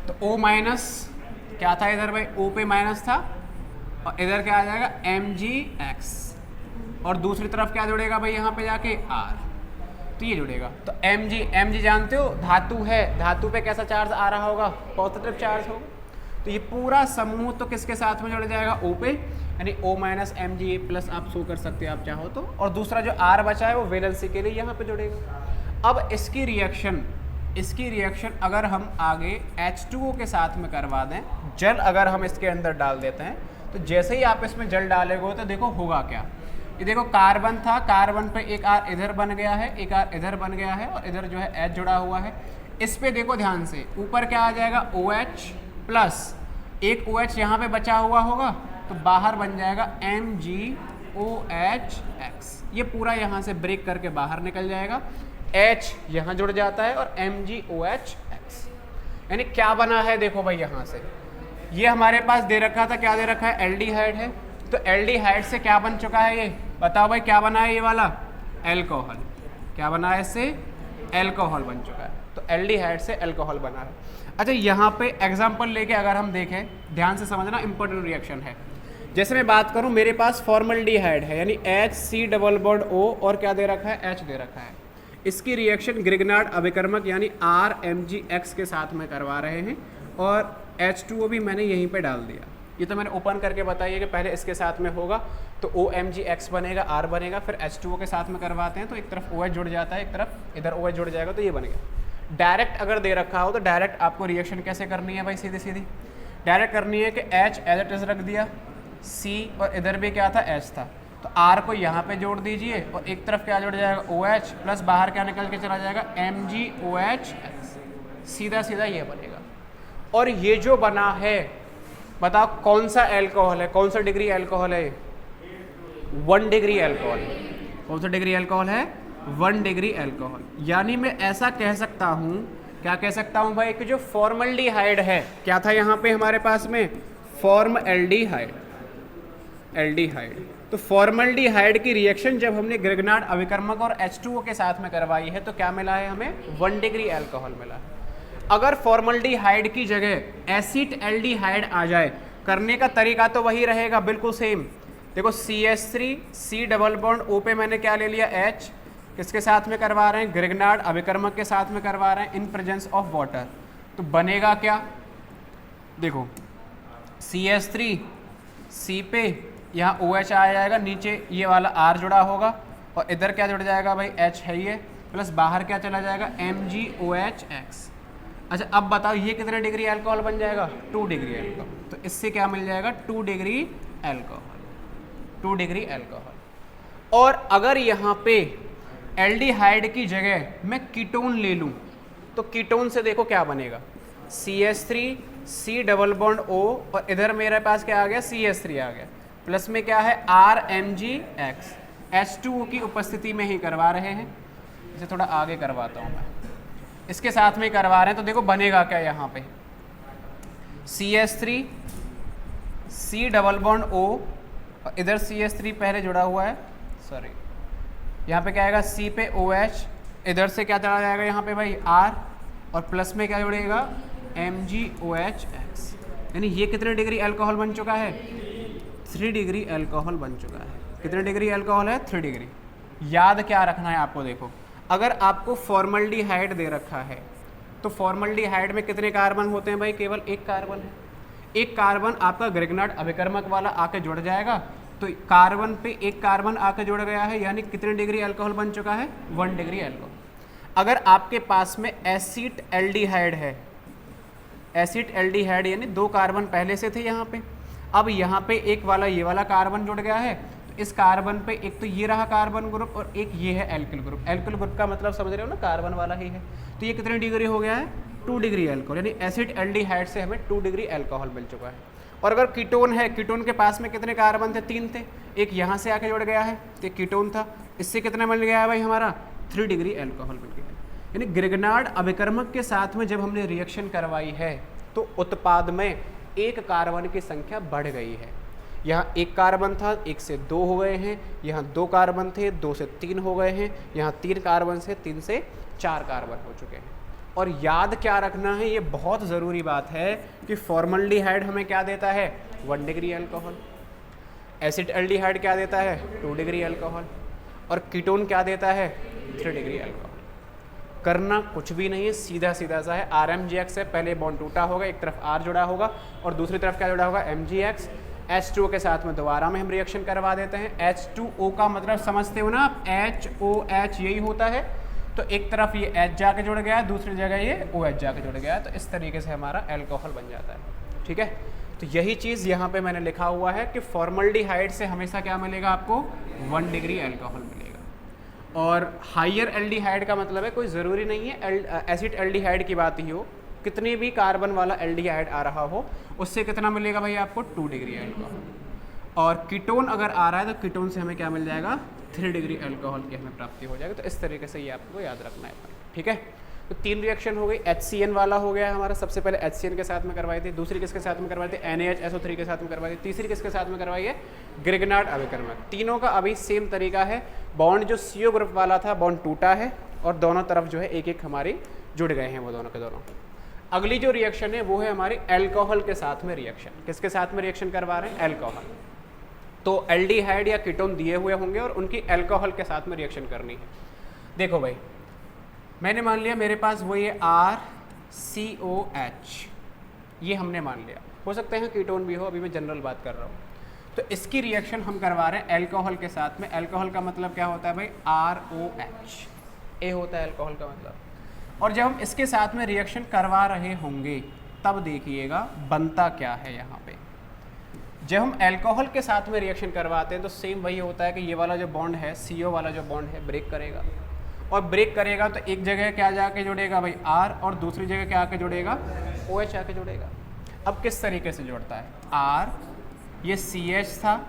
तो O माइनस क्या था इधर भाई, O पे माइनस था और इधर क्या आ जाएगा Mgx, और दूसरी तरफ क्या जुड़ेगा भाई यहाँ पे जाके R। तो ये जुड़ेगा। तो Mg जानते हो धातु है, धातु पे कैसा चार्ज आ रहा होगा, पॉजिटिव चार्ज होगा। तो ये पूरा समूह तो किसके साथ में जुड़ जाएगा, O पे, यानी O माइनस Mg प्लस आप शो कर सकते हो आप चाहो तो। और दूसरा जो R बचा है वो वैलेंसी के लिए यहाँ पे जुड़ेगा। अब इसकी रिएक्शन अगर हम आगे H2O के साथ में करवा दें, जल अगर हम इसके अंदर डाल देते हैं, तो जैसे ही आप इसमें जल डालेंगे तो देखो होगा क्या। ये देखो कार्बन था, कार्बन पे एक R इधर बन गया है, एक R इधर बन गया है, और इधर जो है H जुड़ा हुआ है। इस पे देखो ध्यान से, ऊपर क्या आ जाएगा OH प्लस एक OH यहाँ पे बचा हुआ होगा, तो बाहर बन जाएगा MgOHX। ये पूरा यहाँ से ब्रेक करके बाहर निकल जाएगा, H यहाँ जुड़ जाता है और MgOHX। यानी क्या बना है देखो भाई, यहाँ से ये हमारे पास दे रखा था, क्या दे रखा है, एल्डिहाइड है। तो एल्डिहाइड से क्या बन चुका है, ये बताओ भाई क्या बना है, ये वाला एल्कोहल। क्या बना है इससे, एल्कोहल बन चुका है। तो एल्डिहाइड से एल्कोहल बना है। अच्छा यहाँ पे एग्जांपल लेके अगर हम देखें, ध्यान से समझना, इंपॉर्टेंट रिएक्शन है। जैसे मैं बात करूँ, मेरे पास फॉर्मल्डिहाइड है, यानी HC डबल बॉन्ड O और क्या दे रखा है, H दे रखा है। इसकी रिएक्शन ग्रिग्नार्ड अभिकर्मक यानी RMgX के साथ में करवा रहे हैं, और H2O भी मैंने यहीं पे डाल दिया। ये तो मैंने ओपन करके बताइए कि पहले इसके साथ में होगा तो OMgX बनेगा, R बनेगा, फिर H2O के साथ में करवाते हैं तो एक तरफ OH जुड़ जाता है, एक तरफ इधर OH जुड़ जाएगा, तो ये बनेगा। डायरेक्ट अगर दे रखा हो तो डायरेक्ट आपको रिएक्शन कैसे करनी है भाई, सीधी सीधी डायरेक्ट करनी है कि H एज इट इज रख दिया, C और इधर भी क्या था, H था, तो R को यहाँ पे जोड़ दीजिए, और एक तरफ क्या जुड़ जाएगा, OH प्लस बाहर क्या निकल के चला जाएगा, MgOHX। सीधा सीधा ये बनेगा। और ये जो बना है, बताओ कौन सा एल्कोहल है, कौन सा डिग्री एल्कोहल है, 1 डिग्री एल्कोहल। कौन सा डिग्री एल्कोहल है, 1 डिग्री एल्कोहल। यानी मैं ऐसा कह सकता हूँ, क्या कह सकता हूँ भाई, कि जो फॉर्मल्डिहाइड है, क्या था यहाँ पे हमारे पास में, फॉर्मल्डिहाइड, एल्डिहाइड। तो फॉर्मल्डिहाइड की रिएक्शन जब हमने ग्रिग्नार्ड अभिकर्मक और H2O के साथ में करवाई है, तो क्या मिला है हमें, 1 डिग्री एल्कोहल मिला है। अगर फॉर्मल्डिहाइड की जगह एसिड एल्डिहाइड आ जाए, करने का तरीका तो वही रहेगा, बिल्कुल सेम। देखो CH3 C double bond O पे मैंने क्या ले लिया, H, किसके साथ में करवा रहे हैं, ग्रिग्नार्ड अभिकर्मक के साथ में करवा रहे हैं, इन प्रेजेंस ऑफ वाटर। तो बनेगा क्या, देखो CH3 C पे यहाँ OH आ जाएगा, नीचे ये वाला R जुड़ा होगा, और इधर क्या जुड़ जाएगा भाई, H है ये, प्लस बाहर क्या चला जाएगा, MgOHX। अच्छा अब बताओ ये कितने डिग्री अल्कोहल बन जाएगा, 2 डिग्री अल्कोहल। तो इससे क्या मिल जाएगा, 2 डिग्री अल्कोहल, 2 डिग्री अल्कोहल। और अगर यहाँ पे एल्डिहाइड की जगह मैं कीटोन ले लूँ, तो कीटोन से देखो क्या बनेगा, CH3 C double bond O, और इधर मेरे पास क्या आ गया, CH3 आ गया, प्लस में क्या है, RMgX। H2O की उपस्थिति में ही करवा रहे हैं, इसे थोड़ा आगे करवाता हूँ मैं, इसके साथ में करवा रहे हैं। तो देखो बनेगा क्या, यहाँ पे CH3 C double bond O, और इधर CH3 पहले जुड़ा हुआ है, सॉरी, यहाँ पे क्या आएगा, C पे OH, इधर से क्या चला जाएगा यहाँ पे भाई R, और प्लस में क्या जुड़ेगा, MgOHX। यानी ये कितने डिग्री अल्कोहल बन चुका है, 3 डिग्री अल्कोहल बन चुका है। कितने डिग्री अल्कोहल है, 3 डिग्री। याद क्या रखना है आपको, देखो अगर आपको फॉर्मल्डिहाइड दे रखा है, तो फॉर्मल्डिहाइड में कितने कार्बन होते हैं भाई, केवल एक कार्बन है। एक कार्बन आपका ग्रिग्नार्ड अभिकर्मक वाला आके जुड़ जाएगा, तो कार्बन पे एक कार्बन आके जुड़ गया है, यानी कितने डिग्री अल्कोहल बन चुका है, 1 डिग्री अल्कोहल। अगर आपके पास में एसिड एल्डिहाइड है, एसिड एल्डिहाइड यानी 2 कार्बन पहले से थे यहाँ पे, अब यहाँ पे एक वाला ये वाला कार्बन जुड़ गया है, तो इस कार्बन पे एक तो ये रहा कार्बन ग्रुप, और एक ये है एल्किल ग्रुप। एल्किल ग्रुप का मतलब समझ रहे हो ना, कार्बन वाला ही है। तो ये कितने डिग्री हो गया है, 2 डिग्री अल्कोहल, यानी एसिड एल्डिहाइड से हमें 2 डिग्री अल्कोहल मिल चुका है। और अगर कीटोन है, कीटोन के पास में कितने कार्बन थे, 3 थे, एक यहाँ से आके जुड़ गया है, तो एक कीटोन था, इससे कितना मिल गया है भाई हमारा, 3 डिग्री अल्कोहल मिल गया है। यानी ग्रिग्नार्ड अभिकर्मक के साथ में जब हमने रिएक्शन करवाई है, तो उत्पाद में एक कार्बन की संख्या बढ़ गई है। यहाँ एक कार्बन था, 1 से 2 हो गए हैं, यहाँ 2 कार्बन थे, 2 से 3 हो गए हैं, यहाँ 3 कार्बन से 3 से 4 कार्बन हो चुके हैं। और याद क्या रखना है, ये बहुत ज़रूरी बात है कि फॉर्मल्डिहाइड हमें क्या देता है, 1 डिग्री अल्कोहल, एसिड एल्डिहाइड क्या देता है, 2 डिग्री अल्कोहल, और कीटोन क्या देता है, 3 डिग्री अल्कोहल। करना कुछ भी नहीं है, सीधा सीधा सा है। RMgx है, पहले बॉन्ड टूटा होगा, एक तरफ R जुड़ा होगा और दूसरी तरफ क्या जुड़ा होगा, Mgx। H2O के साथ में दोबारा में हम रिएक्शन करवा देते हैं। H2O का मतलब समझते हो ना आप, HOH यही होता है। तो एक तरफ ये H जाके जुड़ गया, दूसरी जगह ये OH जाके जुड़ गया, तो इस तरीके से हमारा एल्कोहल बन जाता है। ठीक है, तो यही चीज़ यहाँ पे मैंने लिखा हुआ है कि फॉर्मल्डिहाइड से हमेशा क्या मिलेगा आपको, 1 डिग्री एल्कोहल मिलेगा। और हाइयर एल्डिहाइड का मतलब है कोई ज़रूरी नहीं है एसिड एल्डिहाइड की बात ही हो, कितनी भी कार्बन वाला एल्डिहाइड आ रहा हो उससे कितना मिलेगा भाई आपको, 2 डिग्री एल्कोहल। और कीटोन अगर आ रहा है तो कीटोन से हमें क्या मिल जाएगा, 3 डिग्री एल्कोहल की हमें प्राप्ति हो जाएगी। तो इस तरीके से ये आपको याद रखना है। ठीक है, तो 3 रिएक्शन हो गई। HCN वाला हो गया हमारा, सबसे पहले HCN के साथ में करवाई थी, दूसरी किसके साथ में करवाई थी, NaHSO3 के साथ में करवाई थी, तीसरी किसके साथ में करवाई है, ग्रिग्नार्ड अभिकर्मक। तीनों का अभी सेम तरीका है। बॉन्ड जो CO ग्रुप वाला था बॉन्ड टूटा है और दोनों तरफ जो है एक एक हमारी जुड़ गए हैं वो दोनों के दोनों। अगली जो रिएक्शन है वो है हमारी एल्कोहल के साथ में रिएक्शन। किसके साथ में रिएक्शन करवा रहे हैं, एल्कोहल। तो एल्डिहाइड या कीटोन दिए हुए होंगे और उनकी एल्कोहल के साथ में रिएक्शन करनी है। देखो भाई, मैंने मान लिया मेरे पास वो ये RCOH, ये हमने मान लिया, हो सकते हैं कीटोन भी हो, अभी मैं जनरल बात कर रहा हूँ। तो इसकी रिएक्शन हम करवा रहे हैं एल्कोहल के साथ में। एल्कोहल का मतलब क्या होता है भाई, ROH, ए होता है एल्कोहल का मतलब। और जब हम इसके साथ में रिएक्शन करवा रहे होंगे तब देखिएगा बनता क्या है यहाँ पे। जब हम एल्कोहल के साथ में रिएक्शन करवाते हैं तो सेम वही होता है कि ये वाला जो बॉन्ड है, CO वाला जो बॉन्ड है, ब्रेक करेगा। और ब्रेक करेगा तो एक जगह क्या जाके जुड़ेगा भाई, R, और दूसरी जगह क्या आके जुड़ेगा, OH आके जुड़ेगा। अब किस तरीके से जुड़ता है, R, ये CH था,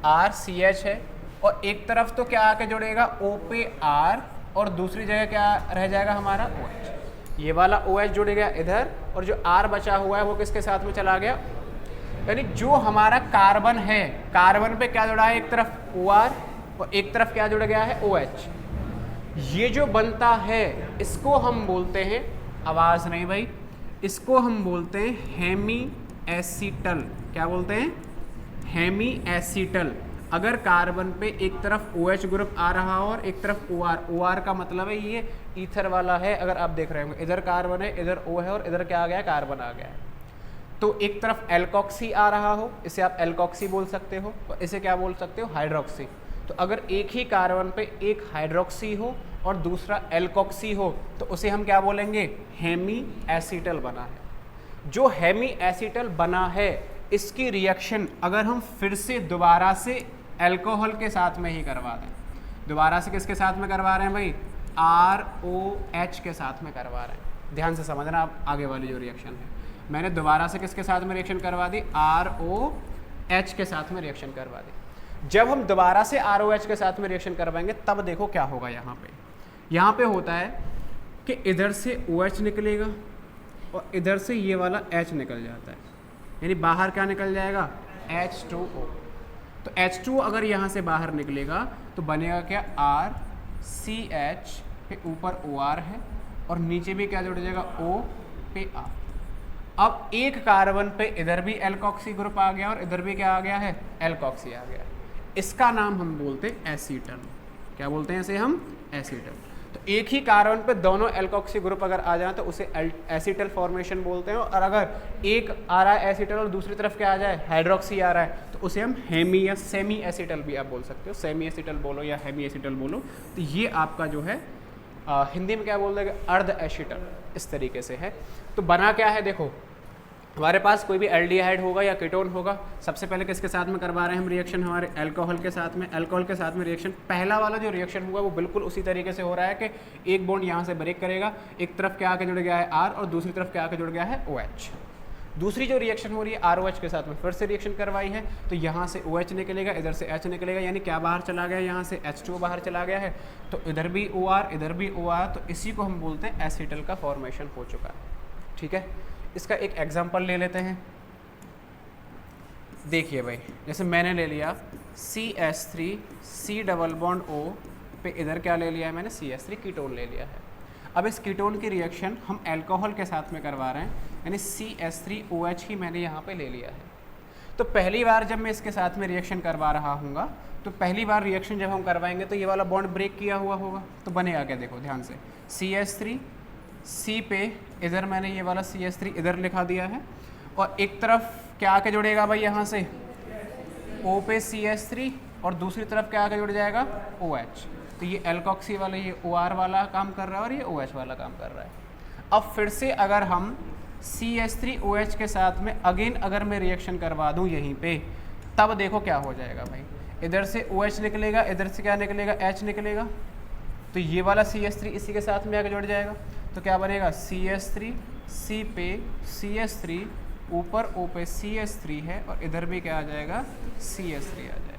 R CH है, और एक तरफ तो क्या आके जुड़ेगा, O पे R, और दूसरी जगह क्या रह जाएगा हमारा, OH। ये वाला OH जुड़ गया इधर, और जो R बचा हुआ है वो किसके साथ में चला गया, यानी जो हमारा कार्बन है, कार्बन पे क्या जुड़ा है, एक तरफ OR और एक तरफ क्या जुड़ गया है, OH। ये जो बनता है इसको हम बोलते हैं, आवाज़ नहीं भाई, इसको हम बोलते हैं हेमी एसीटल। क्या बोलते हैं, हेमी एसीटल। अगर कार्बन पे एक तरफ OH ग्रुप आ रहा हो और एक तरफ OR, OR का मतलब है ये ईथर वाला है। अगर आप देख रहे होंगे इधर कार्बन है, इधर O है, और इधर क्या आ गया, कार्बन आ गया है। तो एक तरफ एल्कोक्सी आ रहा हो, इसे आप एल्कोक्सी बोल सकते हो, और इसे क्या बोल सकते हो, हाइड्रोक्सी। तो अगर एक ही कार्बन पे एक हाइड्रोक्सी हो और दूसरा एल्कोक्सी हो तो उसे हम क्या बोलेंगे, हेमी एसीटल बना है। जो हेमी एसीटल बना है इसकी रिएक्शन अगर हम फिर से दोबारा से एल्कोहल के साथ में ही करवा दें, दोबारा से किसके साथ में करवा रहे हैं भाई, ROH के साथ में करवा रहे हैं। ध्यान से समझना आप आगे वाली जो रिएक्शन है, मैंने दोबारा से किसके साथ में रिएक्शन करवा दी, ROH के साथ में रिएक्शन करवा दी। जब हम दोबारा से ROH के साथ में रिएक्शन करवाएंगे तब देखो क्या होगा। यहाँ पे होता है कि इधर से OH निकलेगा और इधर से ये वाला H निकल जाता है, यानी बाहर क्या निकल जाएगा, H2O। तो H2O अगर यहाँ से बाहर निकलेगा तो बनेगा क्या, RCH पे ऊपर OR है और नीचे भी क्या जुड़ जाएगा, O पे R। अब एक कार्बन पे इधर भी एल्कोक्सी ग्रुप आ गया और इधर भी क्या आ गया है, एल्कोक्सी आ गया। इसका नाम हम बोलते हैं एसीटल। क्या बोलते हैं इसे हम, एसीटल। तो एक ही कार्बन पे दोनों एल्कोक्सी ग्रुप अगर आ जाए तो उसे एसीटल फॉर्मेशन बोलते हैं। और अगर एक आ रहा है एसीटल और दूसरी तरफ क्या आ जाए, हाइड्रोक्सी आ रहा है, तो उसे हम हेमी या सेमी एसीटल भी आप बोल सकते हो। सेमी एसीटल बोलो या हेमी एसीटल बोलो। तो ये आपका जो है हिंदी में क्या बोल देंगे, अर्ध एसीटल, इस तरीके से है। तो बना क्या है, देखो हमारे पास कोई भी एल्डिहाइड होगा या कीटोन होगा, सबसे पहले किसके साथ में करवा रहे हैं हम रिएक्शन, हमारे एल्कोहल के साथ में। एल्कोहल के साथ में रिएक्शन, पहला वाला जो रिएक्शन हुआ वो बिल्कुल उसी तरीके से हो रहा है कि एक बॉन्ड यहाँ से ब्रेक करेगा, एक तरफ क्या आके जुड़ गया है R और दूसरी तरफ क्या आके जुड़ गया है OH। दूसरी जो रिएक्शन हो रही है ROH के साथ में फिर से रिएक्शन करवाई है, तो यहाँ से OH निकलेगा, इधर से H निकलेगा, यानी क्या बाहर चला गया, यहाँ से H2O बाहर चला गया है, तो इधर भी OR इधर भी OR, तो इसी को हम बोलते हैं एसीटल का फॉर्मेशन हो चुका है। ठीक है, इसका एक एग्जांपल ले लेते हैं। देखिए भाई, जैसे मैंने ले लिया CH3 C double bond O पे इधर क्या ले लिया है मैंने, CH3 कीटोन ले लिया है। अब इस कीटोन की रिएक्शन हम एल्कोहल के साथ में करवा रहे हैं, यानी CH3OH ही मैंने यहाँ पे ले लिया है। तो पहली बार जब मैं इसके साथ में रिएक्शन करवा रहा हूँगा तो पहली बार रिएक्शन जब हम करवाएंगे तो ये वाला बॉन्ड ब्रेक किया हुआ होगा, तो बनेगा क्या, देखो ध्यान से, CH3 C पे इधर मैंने ये वाला CH3 इधर लिखा दिया है, और एक तरफ क्या आके जुड़ेगा भाई यहाँ से O पे CH3 और दूसरी तरफ क्या आके जुड़ जाएगा OH। तो ये एल्कोक्सी वाला ये OR वाला काम कर रहा है और ये OH वाला काम कर रहा है। अब फिर से अगर हम CH3OH के साथ में अगेन अगर मैं रिएक्शन करवा दूँ यहीं पे, तब देखो क्या हो जाएगा भाई, इधर से OH निकलेगा, इधर से क्या निकलेगा H निकलेगा, तो ये वाला CH3 इसी के साथ में आके जुड़ जाएगा, तो क्या बनेगा CH3 C पे CH3 ऊपर O पे CH3 है और इधर भी क्या आ जाएगा CH3 आ जाएगा।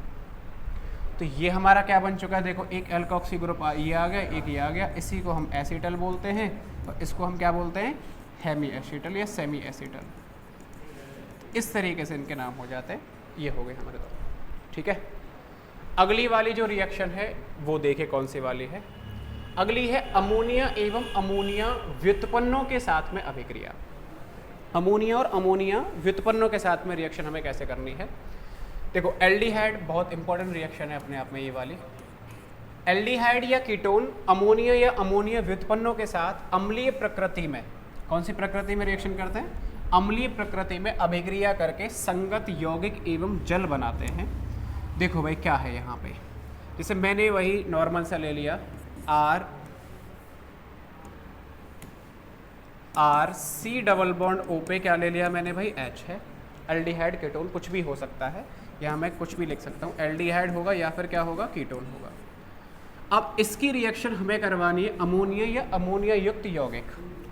तो ये हमारा क्या बन चुका है, देखो एक एल्कोक्सी ग्रुप ये आ गया, एक ये आ गया, इसी को हम एसीटल बोलते हैं और इसको हम क्या बोलते हैं हेमी एसीटल या सेमी एसीटल। इस तरीके से इनके नाम हो जाते हैं। ये हो गए हमारे दो, ठीक है। अगली वाली जो रिएक्शन है वो देखे कौन सी वाली है। अगली है अमोनिया एवं अमोनिया व्युत्पन्नों के साथ में अभिक्रिया। अमोनिया और अमोनिया व्युत्पन्नों के साथ में रिएक्शन हमें कैसे करनी है। देखो एल्डिहाइड बहुत इंपॉर्टेंट रिएक्शन है अपने आप में, ये वाली एल्डिहाइड या कीटोन अमोनिया या अमोनिया व्युत्पन्नों के साथ अम्लीय प्रकृति में, कौन सी प्रकृति में रिएक्शन करते हैं, अम्लीय प्रकृति में अभिक्रिया करके संगत यौगिक एवं जल बनाते हैं। देखो भाई क्या है यहाँ पे, जैसे मैंने वही नॉर्मल सा ले लिया R C double bond O पे क्या ले लिया मैंने भाई H है। एल्डिहाइड कीटोन कुछ भी हो सकता है, यहाँ मैं कुछ भी लिख सकता हूँ, एल्डिहाइड होगा या फिर क्या होगा कीटोन होगा। अब इसकी रिएक्शन हमें करवानी है अमोनिया या अमोनिया युक्त यौगिक।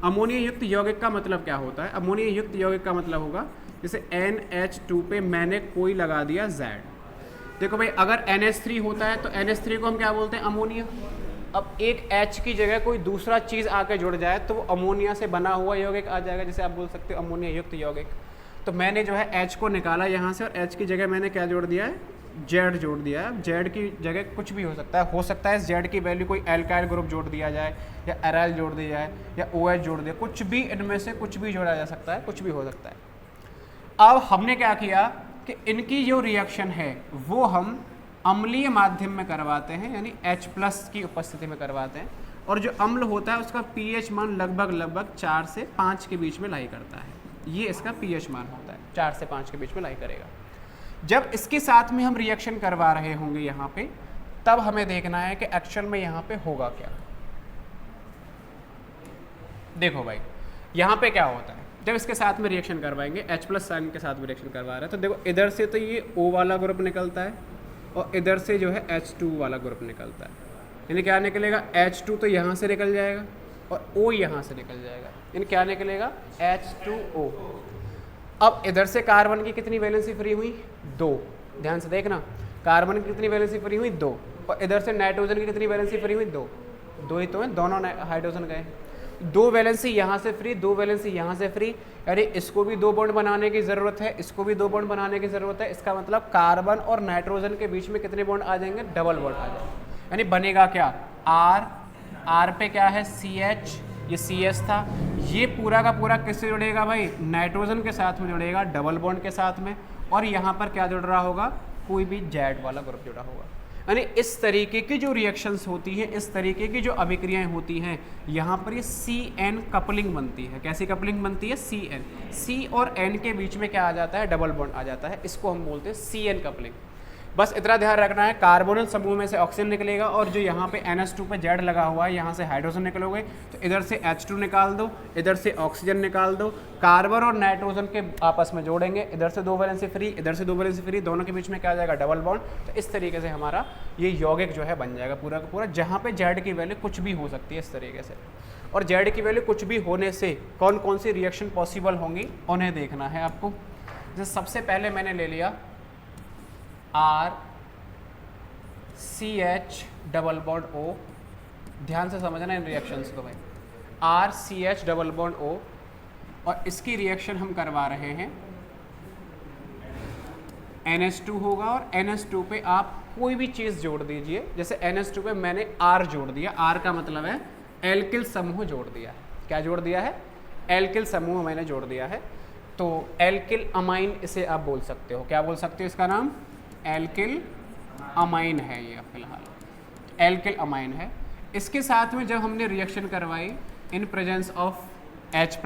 अमोनिया युक्त यौगिक का मतलब क्या होता है, अमोनिया युक्त यौगिक का मतलब होगा जैसे NH2 पे मैंने कोई लगा दिया Z। देखो भाई अगर NH3 होता है तो NH3 को हम क्या बोलते हैं अमोनिया। अब एक H की जगह कोई दूसरा चीज़ आके जुड़ जाए तो वो अमोनिया से बना हुआ यौगिक आ जाएगा, जैसे आप बोल सकते हो अमोनिया युक्त यौगिक। तो मैंने जो है H को निकाला यहाँ से और H की जगह मैंने क्या जोड़ दिया है, Z जोड़ दिया है। Z की जगह कुछ भी हो सकता है Z की वैल्यू कोई एल्काइल ग्रुप जोड़ दिया जाए या एराइल जोड़ दिया जाए या OH जोड़ दिया, कुछ भी इनमें से कुछ भी जोड़ा जा सकता है, कुछ भी हो सकता है। अब हमने क्या किया कि इनकी जो रिएक्शन है वो हम अम्लीय माध्यम में करवाते हैं, यानी H+ की उपस्थिति में करवाते हैं, और जो अम्ल होता है उसका pH मान लगभग 4 से 5 के बीच में लाई करता है। ये इसका pH मान होता है, 4 से 5 के बीच में लाई करेगा। जब इसके साथ में हम रिएक्शन करवा रहे होंगे यहाँ पे, तब हमें देखना है कि एक्चुअल में यहाँ पे होगा क्या। देखो भाई यहाँ पे क्या होता है, जब इसके साथ में रिएक्शन करवाएंगे H+ साइन के साथ में रिएक्शन करवा रहे हैं, तो देखो इधर से तो ये O वाला ग्रुप निकलता है और इधर से जो है H2 वाला ग्रुप निकलता है। यानी क्या निकलेगा, H2 तो यहाँ से निकल जाएगा और O यहाँ से निकल जाएगा, यानी क्या निकलेगा H2O। अब इधर से कार्बन की कितनी वैलेंसी फ्री हुई, 2। ध्यान से देखना, कार्बन की कितनी वैलेंसी फ्री हुई, 2, और इधर से नाइट्रोजन की कितनी वैलेंसी फ्री हुई, 2 ही तो है, दोनों हाइड्रोजन गए। 2 वैलेंसी यहाँ से फ्री, 2 वैलेंसी यहाँ से फ्री, यानी इसको भी 2 बॉन्ड बनाने की ज़रूरत है, इसको भी 2 बॉन्ड बनाने की ज़रूरत है। इसका मतलब कार्बन और नाइट्रोजन के बीच में कितने बॉन्ड आ जाएंगे, डबल बॉन्ड आ जाएंगे। यानी बनेगा क्या, R पे क्या है CH, ये CH था, ये पूरा का पूरा किससे जुड़ेगा भाई, नाइट्रोजन के साथ में जुड़ेगा डबल बॉन्ड के साथ में, और यहाँ पर क्या जुड़ रहा होगा, कोई भी Z वाला ग्रुप जुड़ा होगा। यानी इस तरीके की जो रिएक्शंस होती हैं, इस तरीके की जो अभिक्रियाएं होती हैं, यहाँ पर ये CN कपलिंग बनती है। कैसी कपलिंग बनती है, CN, C और N के बीच में क्या आ जाता है, डबल बॉन्ड आ जाता है, इसको हम बोलते हैं CN कपलिंग। बस इतना ध्यान रखना है, कार्बोनिल समूह में से ऑक्सीजन निकलेगा और जो यहाँ पे NH2 पे Z लगा हुआ है, यहाँ से हाइड्रोजन निकलोगे, तो इधर से H2 निकाल दो, इधर से ऑक्सीजन निकाल दो, कार्बन और नाइट्रोजन के आपस में जोड़ेंगे, इधर से 2 वैलेंसी फ्री, इधर से 2 वैलेंसी फ्री, दोनों के बीच में क्या आ जाएगा, डबल बॉन्ड। तो इस तरीके से हमारा ये यौगिक जो है बन जाएगा पूरा का पूरा, जहाँ पे Z की वैल्यू कुछ भी हो सकती है इस तरीके से। और Z की वैल्यू कुछ भी होने से कौन कौन सी रिएक्शन पॉसिबल होंगी उन्हें देखना है आपको। जैसे सबसे पहले मैंने ले लिया RCH डबल बॉन्ड O, ध्यान से समझना इन रिएक्शंस को भाई, RCH डबल बॉन्ड O, और इसकी रिएक्शन हम करवा रहे हैं NH2 होगा, और NH2 पे आप कोई भी चीज़ जोड़ दीजिए। जैसे NH2 पे मैंने R जोड़ दिया, R का मतलब है एल्किल समूह जोड़ दिया है। क्या जोड़ दिया है, एल्किल समूह मैंने जोड़ दिया है। तो एल्किल अमाइन इसे आप बोल सकते हो, क्या बोल सकते हो, इसका नाम एल्किल अमाइन है ये फिलहाल, एल्किल अमाइन है। इसके साथ में जब हमने रिएक्शन करवाई इन प्रेजेंस ऑफ H+,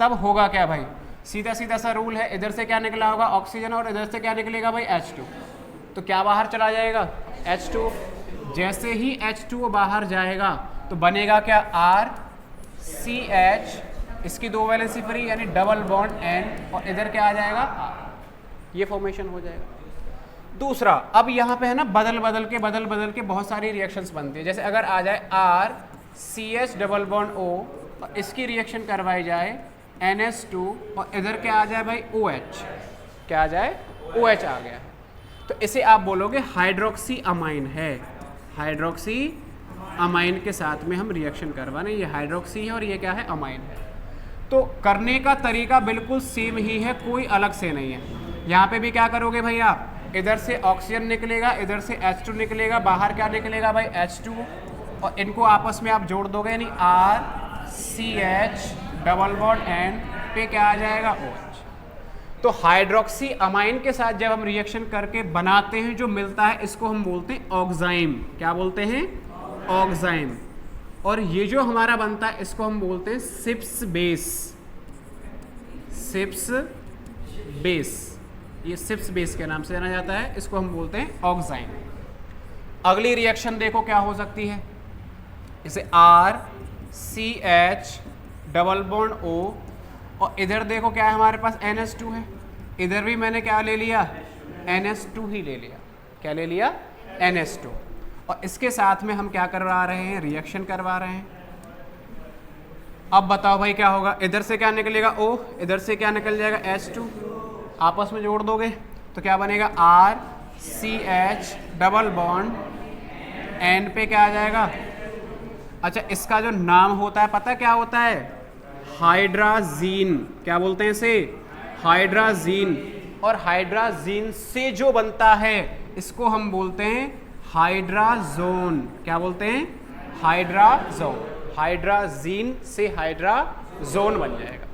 तब होगा क्या भाई, सीधा सीधा सा रूल है, इधर से क्या निकला होगा ऑक्सीजन और इधर से क्या निकलेगा भाई H2, तो क्या बाहर चला जाएगा H2। जैसे ही H2 बाहर जाएगा तो बनेगा क्या RCH, इसकी 2 वैलेंसी फ्री यानी डबल बॉन्ड N, और इधर क्या आ जाएगा R, ये फॉर्मेशन हो जाएगा। दूसरा, अब यहाँ पे है ना बदल बदल के बहुत सारी रिएक्शंस बनती है। जैसे अगर आ जाए RCH डबल बॉन्ड O और इसकी रिएक्शन करवाई जाए NH2 और इधर क्या आ जाए भाई OH, क्या आ जाए OH आ गया, तो इसे आप बोलोगे हाइड्रोक्सी अमाइन है। हाइड्रोक्सी अमाइन के साथ में हम रिएक्शन करवाने, ये हाइड्रोक्सी है और ये क्या है अमाइन है। तो करने का तरीका बिल्कुल सेम ही है, कोई अलग से नहीं है। यहाँ पे भी क्या करोगे भाई आप, इधर से ऑक्सीजन निकलेगा, इधर से H2 निकलेगा, बाहर क्या निकलेगा भाई H2, और इनको आपस में आप जोड़ दोगे यानी RCH डबल बॉन्ड N पे क्या आ जाएगा OH। तो हाइड्रोक्सी अमाइन के साथ जब हम रिएक्शन करके बनाते हैं जो मिलता है इसको हम बोलते हैं ऑक्साइम, क्या बोलते हैं ऑक्साइम। और ये जो हमारा बनता है इसको हम बोलते हैं सिप्स बेस, सिप्स बेस, ये सिप्स बेस के नाम से जाना जाता है, इसको हम बोलते हैं ऑक्साइम। अगली रिएक्शन देखो क्या हो सकती है, इसे RCH डबल बॉन्ड O और इधर देखो क्या है हमारे पास NH2 है, इधर भी मैंने क्या ले लिया NH2 ही ले लिया, क्या ले लिया NH2, और इसके साथ में हम क्या करवा रहे हैं रिएक्शन करवा रहे हैं। अब बताओ भाई क्या होगा, इधर से क्या निकलेगा O, इधर से क्या निकल जाएगा H2, आपस में जोड़ दोगे तो क्या बनेगा RCH डबल बॉन्ड N पे क्या आ जाएगा। अच्छा, इसका जो नाम होता है पता क्या होता है, हाइड्राजीन, क्या बोलते हैं इसे हाइड्राजीन, और हाइड्राजीन से जो बनता है इसको हम बोलते हैं हाइड्राजोन, क्या बोलते हैं हाइड्राजोन। हाइड्राजीन से हाइड्राजोन बन जाएगा।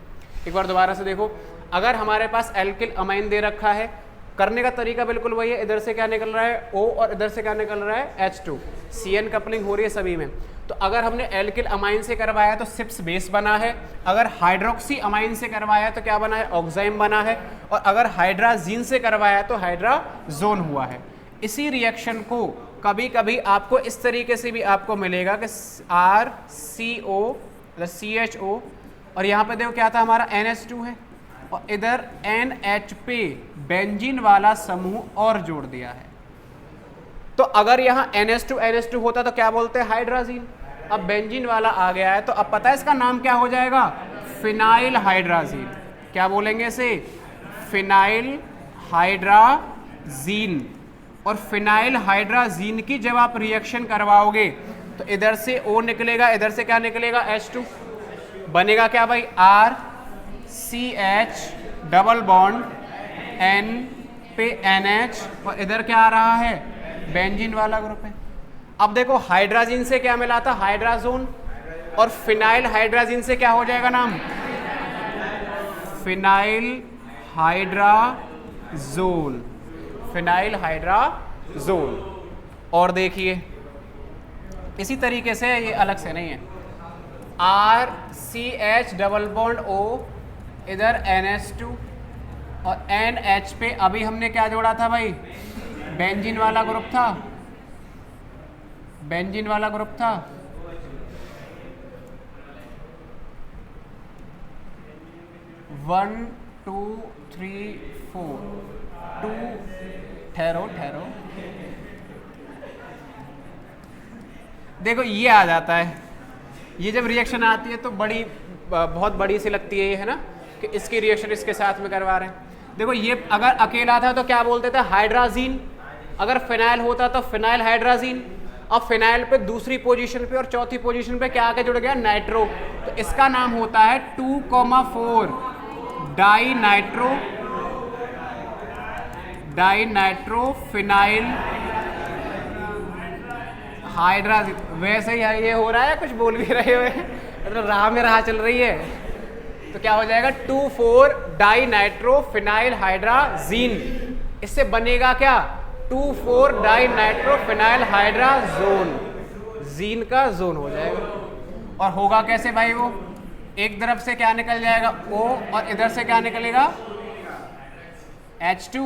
एक बार दोबारा से देखो, अगर हमारे पास एल्किल अमाइन दे रखा है, करने का तरीका बिल्कुल वही है, इधर से क्या निकल रहा है O और इधर से क्या निकल रहा है H2, CN कपलिंग हो रही है सभी में। तो अगर हमने एल्किल अमाइन से करवाया तो सिप्स बेस बना है, अगर हाइड्रोक्सी अमाइन से करवाया तो क्या बना है ऑक्साइम बना है, और अगर हाइड्राजीन से करवाया तो हाइड्राजोन हुआ है। इसी रिएक्शन को कभी कभी आपको इस तरीके से भी आपको मिलेगा कि RCO CHO और यहाँ पे देखो क्या था हमारा NH2 है और इधर NH पे बेंजीन वाला समूह और जोड़ दिया है। तो अगर यहाँ NH2 होता तो क्या बोलते हैं हाइड्राजीन, अब बेंजीन वाला आ गया है तो अब पता है इसका नाम क्या हो जाएगा फिनाइल हाइड्राजीन। क्या बोलेंगे इसे फिनाइल हाइड्राजीन। और फिनाइल हाइड्राजीन की जब आप रिएक्शन करवाओगे तो इधर से O निकलेगा, इधर से क्या निकलेगा H2, बनेगा क्या भाई RCH डबल बॉन्ड N पे NH और इधर क्या आ रहा है बेंजीन वाला ग्रुप है। अब देखो हाइड्राजीन से क्या मिला था हाइड्राजोन, और फिनाइल हाइड्राजीन से क्या हो जाएगा नाम फिनाइल हाइड्राजोन, फिनाइल हाइड्राजोन। और देखिए इसी तरीके से ये अलग से नहीं है, RCH डबल बॉन्ड O इधर NH2 और NH पे अभी हमने क्या जोड़ा था भाई बेंजीन वाला ग्रुप था, बेंजीन वाला ग्रुप था। One two three four two, ठहरो ठहरो, देखो ये आ जाता है। ये जब रिएक्शन आती है तो बड़ी बहुत बड़ी सी लगती है ये, है ना, कि इसकी रिएक्शन इसके साथ में करवा रहे हैं। देखो ये अगर अकेला था तो क्या बोलते थे हाइड्राजीन, अगर फिनाइल होता तो फिनाइल हाइड्राजीन। अब फिनाइल पे दूसरी पोजीशन पे और चौथी पोजीशन पे क्या आके जुड़ गया नाइट्रो, तो इसका नाम होता है 2,4 डाई नाइट्रो फिनाइल हाइड्राजीन। वैसे ही ये हो रहा है, कुछ बोल भी रहे हुए, राह में राह चल रही है। तो तो क्या हो जाएगा 2,4 डाई नाइट्रोफिनाइल हाइड्राजीन। इससे बनेगा क्या 2,4 डाई नाइट्रोफिनाइल हाइड्राजोन, जीन का जोन हो जाएगा। और होगा कैसे भाई, वो एक तरफ से क्या निकल जाएगा O और इधर से क्या निकलेगा H2,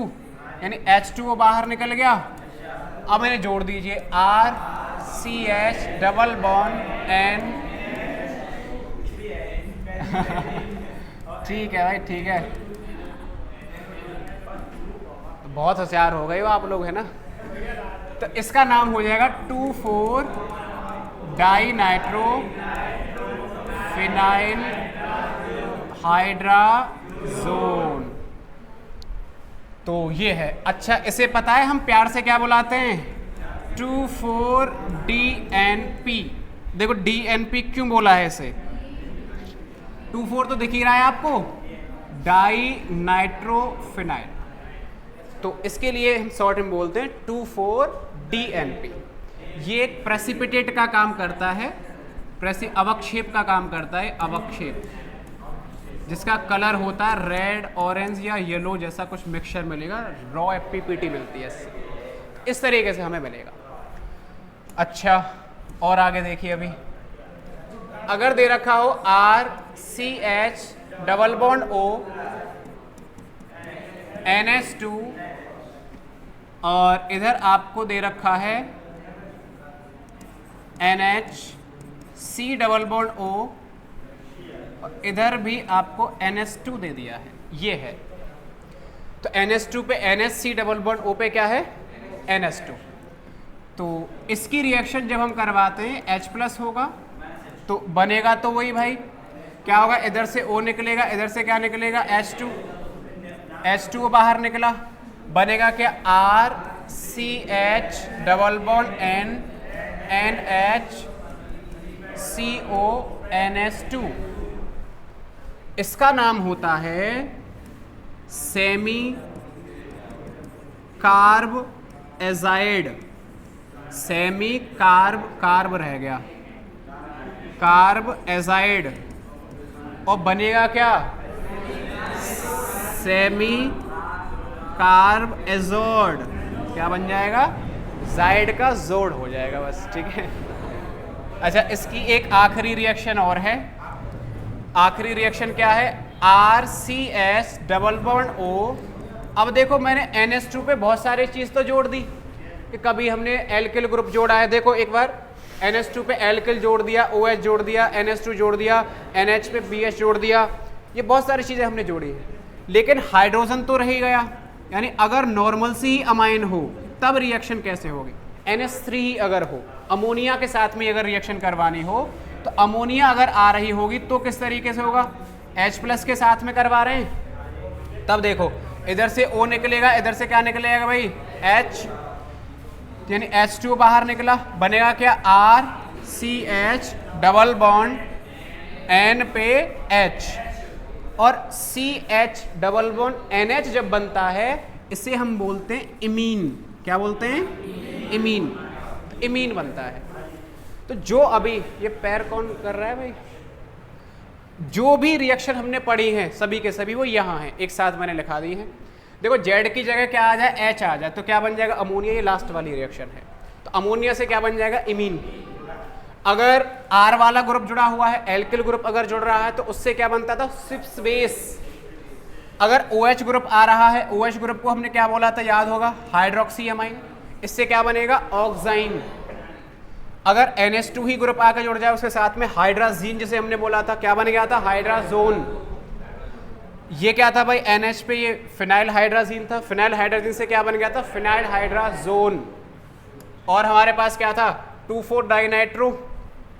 यानी H2O बाहर निकल गया। अब मैंने जोड़ दीजिए RCH डबल बॉन्ड N ठीक है भाई, ठीक है, तो बहुत होशियार हो गए हो आप लोग, है ना। तो इसका नाम हो जाएगा 2,4 डाई नाइट्रो फिनाइल हाइड्राजोन। तो ये है। अच्छा, इसे पता है हम प्यार से क्या बुलाते हैं 2,4-DNP। देखो DNP क्यों बोला है इसे, 2,4 तो दिख ही रहा है आपको, डाई नाइट्रोफिनाइल, तो इसके लिए हम शॉर्ट में बोलते हैं 2,4-DNP। ये एक प्रेसिपिटेट का काम करता है, अवक्षेप का काम करता है, अवक्षेप जिसका कलर होता है रेड, ऑरेंज या येलो जैसा कुछ मिक्सचर मिलेगा, रॉ FPPT मिलती है इससे, इस तरीके से हमें मिलेगा। अच्छा, और आगे देखिए, अभी अगर दे रखा हो RCH double bond O NH2 और इधर आपको दे रखा है NHC डबल बॉन्ड O, इधर भी आपको NH2 दे दिया है, ये है। तो NH2 पे NHC डबल बॉन्ड O पे क्या है NH2। तो इसकी रिएक्शन जब हम करवाते हैं H+ होगा, तो बनेगा तो वही भाई, क्या होगा, इधर से O निकलेगा, इधर से क्या निकलेगा H2 बाहर निकला, बनेगा क्या RCH double bond N NHCO NH2। इसका नाम होता है semi carb azide. Semi carb रह गया, कार्ब एजाइड, और बनेगा क्या सेमी कार्ब एजोड। क्या बन जाएगा, जाइड का जोड़ हो जाएगा, बस, ठीक है। अच्छा, इसकी एक आखिरी रिएक्शन और है। आखिरी रिएक्शन क्या है RCS डबल बॉन्ड O। अब देखो मैंने NH2 पे बहुत सारी चीज़ तो जोड़ दी, कि कभी हमने एल्किल ग्रुप जोड़ा है, देखो एक बार NH2 पे एल्किल जोड़ दिया, OH जोड़ दिया, NH2 जोड़ दिया, NH पे BH जोड़ दिया, ये बहुत सारी चीज़ें हमने जोड़ी है, लेकिन हाइड्रोजन तो रह ही गया। यानी अगर नॉर्मल सी ही अमाइन हो तब रिएक्शन कैसे होगी, NH3 ही अगर हो, अमोनिया के साथ में अगर रिएक्शन करवानी हो तो अमोनिया अगर आ रही होगी तो किस तरीके से होगा, H+ के साथ में करवा रहे हैं, तब देखो इधर से O निकलेगा, इधर से क्या निकलेगा भाई H, यानी H2 बाहर निकला, बनेगा क्या RCH डबल बॉन्ड N पे H, और CH डबल बॉन्ड NH जब बनता है इसे हम बोलते हैं इमीन। क्या बोलते हैं, इमीन। तो इमीन बनता है। तो जो अभी ये पैर कौन कर रहा है भाई, जो भी रिएक्शन हमने पढ़ी है सभी के सभी वो यहाँ हैं, एक साथ मैंने लिखा दी है। देखो Z की जगह क्या आ जाए, H आ जाए, तो क्या बन जाएगा अमोनिया, ये लास्ट वाली रिएक्शन है, तो अमोनिया से क्या बन जाएगा इमीन। अगर R वाला ग्रुप जुड़ा हुआ है, एल्किल ग्रुप अगर जुड़ रहा है तो उससे क्या बनता था सिप्स बेस। अगर OH ग्रुप आ रहा है, OH ग्रुप को हमने क्या बोला था याद होगा, हाइड्रोक्सी अमाइन, इससे क्या बनेगा ऑक्साइन। अगर NH2 ही ग्रुप आकर जुड़ जाए उसके साथ में हाइड्राजीन जिसे हमने बोला था, क्या बन गया था हाइड्राजोन। ये क्या था भाई NH पे ये फिनाइल हाइड्राजीन था, फिनाइल हाइड्राजीन से क्या बन गया था फिनाइल हाइड्राजोन। और हमारे पास क्या था 2,4 डाइनाइट्रो,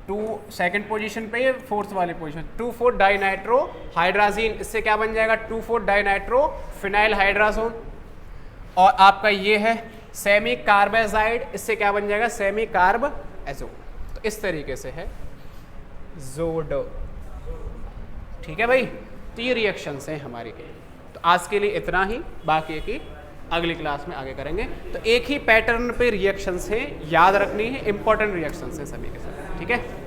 2 सेकंड पोजीशन पे, ये 4th वाली पोजीशन, 2,4 डाइनाइट्रो हाइड्राजीन, इससे क्या बन जाएगा 2,4 डाइनाइट्रो फिनाइल हाइड्राजोन। और आपका ये है सेमी कार्बेजाइड, इससे क्या बन जाएगा सेमी कार्ब एजो। तो इस तरीके से है जोड। ठीक है भाई, तो ये रिएक्शंस हैं हमारी। तो आज के लिए इतना ही, बाकी की अगली क्लास में आगे करेंगे। तो एक ही पैटर्न पे रिएक्शंस हैं, याद रखनी है, इंपॉर्टेंट रिएक्शंस हैं सभी के साथ। ठीक है।